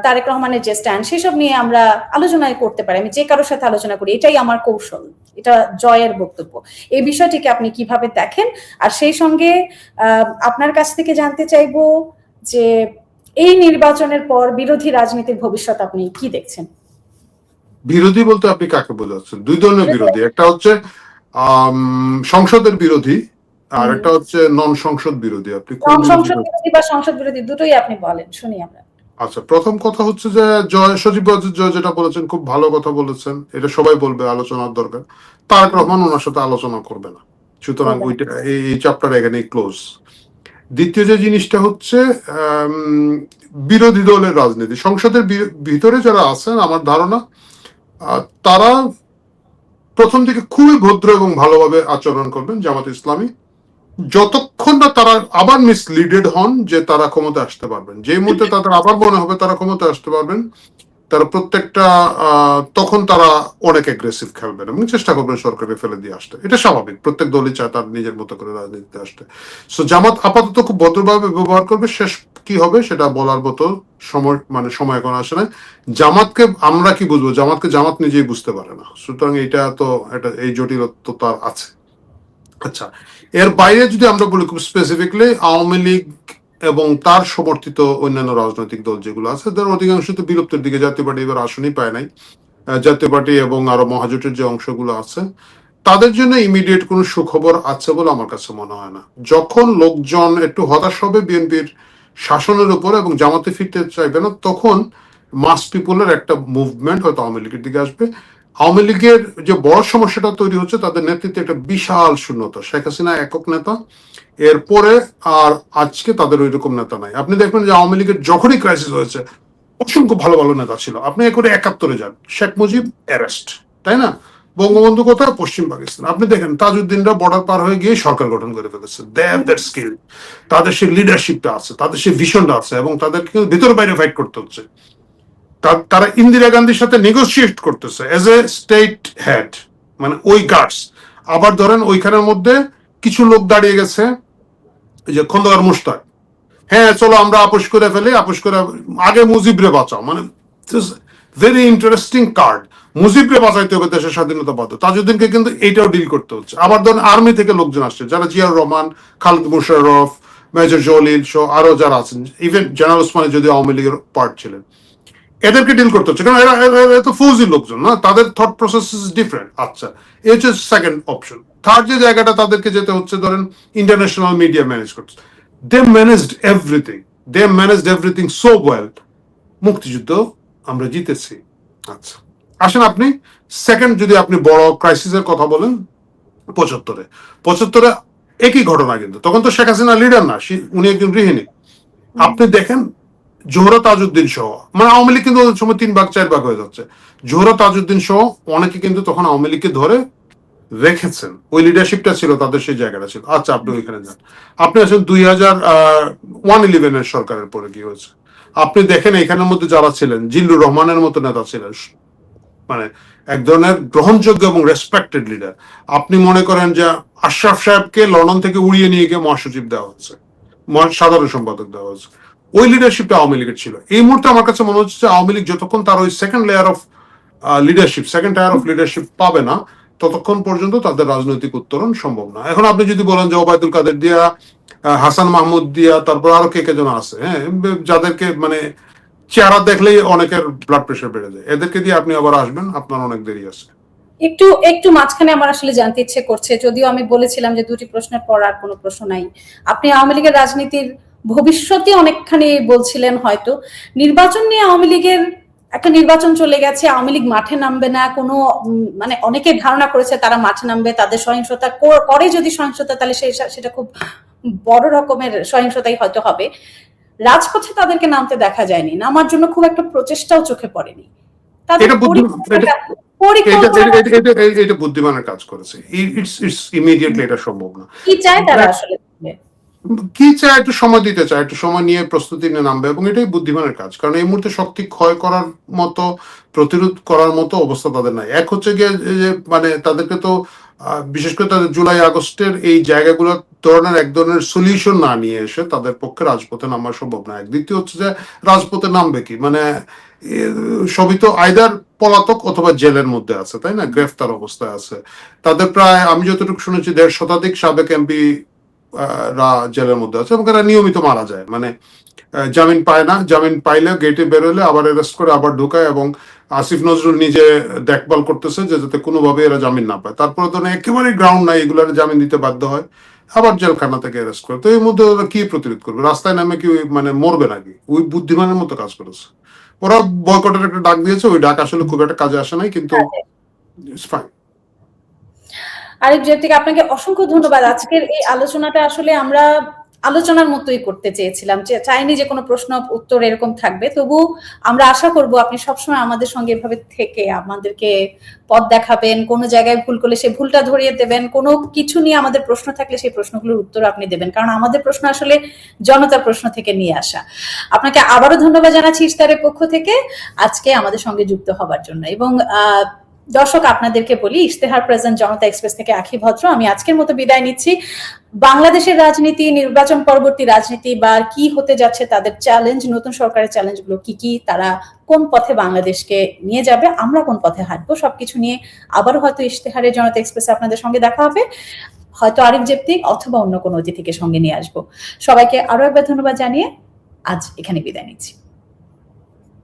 তারেক রহমানের যে স্ট্যান্ড, সেসব নিয়ে আমরা আলোচনায় করতে পারি, আমি যে কারোর সাথে আলোচনা করি, এটাই আমার কৌশল, এটা জয়ের বক্তব্য। এই বিষয়টিকে আপনি কিভাবে দেখেন? আর সেই সঙ্গে আপনার কাছ থেকে জানতে চাইবো যে এই নির্বাচনের পর বিরোধী রাজনীতির ভবিষ্যৎ আপনি কি দেখছেন? বিরোধী বলতে আপনি কাকে বোঝাচ্ছেন? দুই ধরনের বিরোধী, একটা হচ্ছে সংসদের বিরোধী, আর একটা হচ্ছে নন সংসদ বিরোধী। আপনি কোন সংসদ বিরোধী বা সংসদ বিরোধী দুটোই আপনি বলেন, শুনি আমরা। আচ্ছা, প্রথম কথা হচ্ছে যে সজীব ওয়াজেদ জয় যেটা বলেছেন খুব ভালো কথা বলেছেন, এটা সবাই বলবে আলোচনার দরকার। তারেক রহমান ওনার সাথে আলোচনা করবে না, সুতরাং ওইটা এই চ্যাপ্টার এখানেই ক্লোজ। দ্বিতীয় যে জিনিসটা হচ্ছে বিরোধী দলের রাজনীতি, সংসদের ভিতরে যারা আছেন আমার ধারণা তারা প্রথম থেকে খুবই ভদ্র এবং ভালোভাবে আচরণ করবেন জামাত ইসলামী, যতক্ষণ না তারা আবার মিসলিডেড হন যে তারা ক্ষমতা আসতে পারবেন। যে মুহূর্তে তাদের আবার মনে হবে তারা ক্ষমতা আসতে পারবেন, তারা প্রত্যেকটা তখন তারা অনেক অ্যাগ্রেসিভ খেলবেন এবং চেষ্টা করবেন সরকারে ফেলে দিয়ে আসতে। এটা স্বাভাবিক, প্রত্যেক দলই চায় তার নিজের মতো করে রাজনীতিতে আসতে। সো জামাত আপাতত খুব ভদ্রভাবে ব্যবহার করবে, শেষ কি হবে সেটা বলার মতো সময় এখন আসে না। জামাতকে আমরা কি বুঝবো? জামাতকে জামাত নিজেই বুঝতে পারে না, সুতরাং এটা এই জটিলতা তার আছে। আচ্ছা, এর বাইরে যদি আমরা বলি খুব স্পেসিফিকলি, আওয়ামী লীগ এবং তার সমর্থিত অন্যান্য রাজনৈতিক দল যেগুলো আছে তার অধিকাংশ তো বিলুপ্তির দিকে। জাতীয় পার্টি এবার আসনই পায় নাই। জাতীয় পার্টি এবং আরো মহাজোটের যে অংশগুলো আছে তাদের জন্য ইমিডিয়েট কোনো সুখবর আছে বলে আমার কাছে মনে হয় না। যখন লোকজন একটু হতাশ হবে বিএনপির শাসনের উপর এবং জামাতে ফিরতে চাইবে না, তখন মাস পিপলের একটা মুভমেন্ট হয়তো আওয়ামী লীগের দিকে আসবে। আওয়ামী লীগের যে বড় সমস্যাটা তৈরি হচ্ছে, তাদের নেতৃত্বে একটা বিশাল শূন্যতা। শেখ হাসিনা একক নেতা, এরপরে আর আজকে তাদের ওই রকম নেতা নাই। আপনি দেখবেন যে আওয়ামী লীগের যখনই ক্রাইসিস হয়েছে অসংখ্য ভালো ভালো নেতা ছিল। আপনি করে 71-এ যান, শেখ মুজিব অ্যারেস্ট, তাই না? বঙ্গবন্ধু কোথায়? পশ্চিম পাকিস্তান। আপনি দেখেন তাজউদ্দিনরা বর্ডার পার হয়ে গিয়ে সরকার গঠন করে ফেলেছে। দে হ্যাভ দ্যাট স্কিল, তাদের সেই লিডারশিপটা আছে, তাদের সেই ভিশনটা আছে এবং তাদেরকে ভিতর বাইরে ফাইট করতে হচ্ছে। তারা ইন্দিরা গান্ধীর সাথে নেগোসিয়েট করতেছে এজ এ স্টেট হেড, মানে ওই গার্ডস। আবার ধরেন ওইখানের মধ্যে কিছু লোক দাঁড়িয়ে গেছে, যে খন্দকার মুশতাক, হ্যাঁ চলো আমরা আপোষ করে ফেলি, আপোষ করে আগে মুজিবরে বাঁচাও, মানে ভেরি ইন্টারেস্টিং কার্ড। মুজিবরে বাঁচাইতে হবে দেশের স্বাধীনতা বাধ্য। তাজউদ্দিনকে কিন্তু এইটাও ডিল করতে হচ্ছে। আবার ধরেন আর্মি থেকে লোকজন আসছে, যারা জিয়াউর রহমান, খালিদ মুশাররফ, মেজর জলিল সহ আরো যারা আছেন, ইভেন জেনারেল ওসমানী যদি আওয়ামী লীগের পার্ট ছিলেন, এদেরকে ডিল করতে হচ্ছে, কারণ এরা তো ফৌজি লোকজন না, তাদের থট প্রসেস ইজ ডিফারেন্ট। আচ্ছা, এই হচ্ছে সেকেন্ড অপশন। থার্ড যে জায়গাটা তাদেরকে যেতে হচ্ছে, ধরেন ইন্টারন্যাশনাল মিডিয়া ম্যানেজ করছে। They managed everything. They managed everything so well. মুক্তিযুদ্ধ আমরা জিতেছি। আচ্ছা, আসেন আপনি সেকেন্ড, যদি আপনি বড় ক্রাইসিসের কথা বলেন, 75-এ একই ঘটনা, কিন্তু তখন তো শেখ হাসিনা লিডার না, উনি একজন গৃহিণী। আপনি দেখেন জোহরা তাজউদ্দিন সহ, মানে আওয়ামী লীগ কিন্তু ওই সময় 3 ভাগ 4 ভাগ হয়ে যাচ্ছে। জোহরা তাজউদ্দিন সহ অনেকে কিন্তু তখন আওয়ামী লীগকে ধরে রেখেছেন, ওই লিডারশিপটা ছিল তাদের, সেই জায়গাটা ছিল। আচ্ছা, আপনি ওইখানে যান, আপনি আসেন 2011 সরকারের পরে কি হয়েছে আপনি দেখেন। এখানের মধ্যে যারা ছিলেন, জিল্লুর রহমানের মতো নেতা ছিলেন, মানে এক ধরনের গ্রহণযোগ্য এবং রেসপেক্টেড লিডার। আপনি মনে করেন যে আশরাফ সাহেবকে লন্ডন থেকে উড়িয়ে নিয়ে গিয়ে মহাসচিব দেওয়া হচ্ছে, সাধারণ সম্পাদক দেওয়া হচ্ছে, ওই লিডারশিপটা আওয়ামী লীগের ছিল। এই মুহূর্তে আমার কাছে মনে হচ্ছে আওয়ামী লীগ যতক্ষণ তার ওই সেকেন্ড টায়ার অফ লিডারশিপ পাবে না, ততক্ষণ পর্যন্ত তাদের রাজনৈতিক উত্তরণ সম্ভব না। এখন আপনি যদি বলেন যে ওবায়দুল কাদের দিয়া, হাসান মাহমুদ দিয়া, তারপর আরো কে জন আছে, হ্যাঁ, যাদেরকে মানে চেহারা দেখলেই অনেকের ব্লাড প্রেশার বেড়ে যায়, এদেরকে দিয়ে আপনি আবার আসবেন, আপনার অনেক দেরি আছে। একটু একটু মাঝখানে আমার আসলে জানতে ইচ্ছে করছে, যদিও আমি বলেছিলাম যে দুটি প্রশ্নের পর আর কোনো প্রশ্ন নাই। আপনি আওয়ামী লীগের রাজনীতির ভবিষ্যতে অনেকখানি বলছিলেন, হয়তো নির্বাচন নিয়ে আওয়ামী লীগের একটা নির্বাচন চলে গেছে, আওয়ামী লীগ মাঠে নামবে না, কোনো মানে অনেকে ধারণা করেছে তারা মাঠে নামবে, তাদের সহিংসতা করে, যদি সহিংসতা তাহলে সেটা খুব বড় রকমের সহিংসতাই হয়তো হবে। রাজপথে তাদেরকে নামতে দেখা যায়নি, নামার জন্য খুব একটা প্রচেষ্টাও চোখে পড়েনি। এটা বুদ্ধিমানের কাজ করেছে, ইটস ইমিডিয়েটলি এটা সম্ভব না। কি চায় তারা আসলে? কি চায়? একটু সময় দিতে চায়, একটু সময় নিয়ে প্রস্তুতি নিয়ে নামবে, এবং এটাই বুদ্ধিমানের কাজ। কারণ এই মুহূর্তে শক্তি ক্ষয় করার মতো, প্রতিরোধ করার মতো অবস্থা তাদের নাই। এক হচ্ছে গিয়ে যে মানে তাদেরকে তো বিশেষ করে তাদের জুলাই আগস্টের এই জায়গাগুলোর এক ধরনের সলিউশন না নিয়ে এসে তাদের পক্ষে রাজপথে নামা সম্ভব না। দ্বিতীয় হচ্ছে যে রাজপথে নামবে কি, মানে সবই তো আইদার পলাতক অথবা জেলের মধ্যে আছে, তাই না, গ্রেফতার অবস্থায় আছে। তাদের প্রায়, আমি যতটুকু শুনেছি, 1.5 শতাধিক সাবেক এমপি জেলের মধ্যে আছে, এবং এরা নিয়মিত মারা যায়, মানে জামিন পায় না, জামিন পাইলে গেটে বেরোলে আবার অ্যারেস্ট করে আবার ঢুকায়, এবং আসিফ নজরুল নিজে দেখভাল করতেছে যে যাতে কোনোভাবে এরা জামিন না পায়। তারপরে তো একেবারে গ্রাউন্ড নাই, এগুলোর জামিন দিতে বাধ্য হয়, আবার জেলখানা থেকে অ্যারেস্ট করে। তো এই মধ্যে ওরা কি প্রতিরোধ করবে? রাস্তায় নামে কি মানে মরবে নাকি? ওই বুদ্ধিমানের মতো কাজ করেছে ওরা। বয়কটের একটা ডাক দিয়েছে, ওই ডাক আসলে খুব একটা কাজে আসে নাই, কিন্তু ইটস ফাইন। আরিফ জেফতিক, আপনাকে অসংখ্য ধন্যবাদ। আজকের এই আলোচনাটা আসলে আমরা আলোচনার মতোই করতে চেয়েছিলাম, যে চাইনি যে কোনো প্রশ্ন উত্তর এরকম থাকবে। তবু আমরা আশা করব আপনি সবসময় আমাদের সঙ্গে এভাবে থেকে আমাদেরকে পথ দেখাবেন, কোনো জায়গায় ভুল করলে সেই ভুলটা ধরিয়ে দেবেন, কোনো কিছু নিয়ে আমাদের প্রশ্ন থাকলে সেই প্রশ্নগুলোর উত্তর আপনি দেবেন, কারণ আমাদের প্রশ্ন আসলে জনতার প্রশ্ন থেকে নিয়ে আসা। আপনাকে আবারও ধন্যবাদ জানাচ্ছি ইশতেহারের পক্ষ থেকে আজকে আমাদের সঙ্গে যুক্ত হবার জন্য। এবং দর্শক আপনাদেরকে বলি, ইশতেহার প্রেজেন্ট জনতা এক্সপ্রেস থেকে আখি ভদ্র আমি আজকের মতো বিদায় নিচ্ছি। বাংলাদেশের রাজনীতি, নির্বাচন পরবর্তী রাজনীতি বা কি হতে যাচ্ছে, তাদের চ্যালেঞ্জ, নতুন সরকারের চ্যালেঞ্জগুলো কি কি, তারা কোন পথে বাংলাদেশকে নিয়ে যাবে, আমরা কোন পথে হাঁটবো, সবকিছু নিয়ে আবারও হয়তো ইশতেহারের জনতা এক্সপ্রেসে আপনাদের সঙ্গে দেখা হবে, হয়তো আরিফ জেপ্তি অথবা অন্য কোনো অতিথিকে সঙ্গে নিয়ে আসবো। সবাইকে আরো একবার ধন্যবাদ জানিয়ে আজ এখানে বিদায় নিচ্ছি।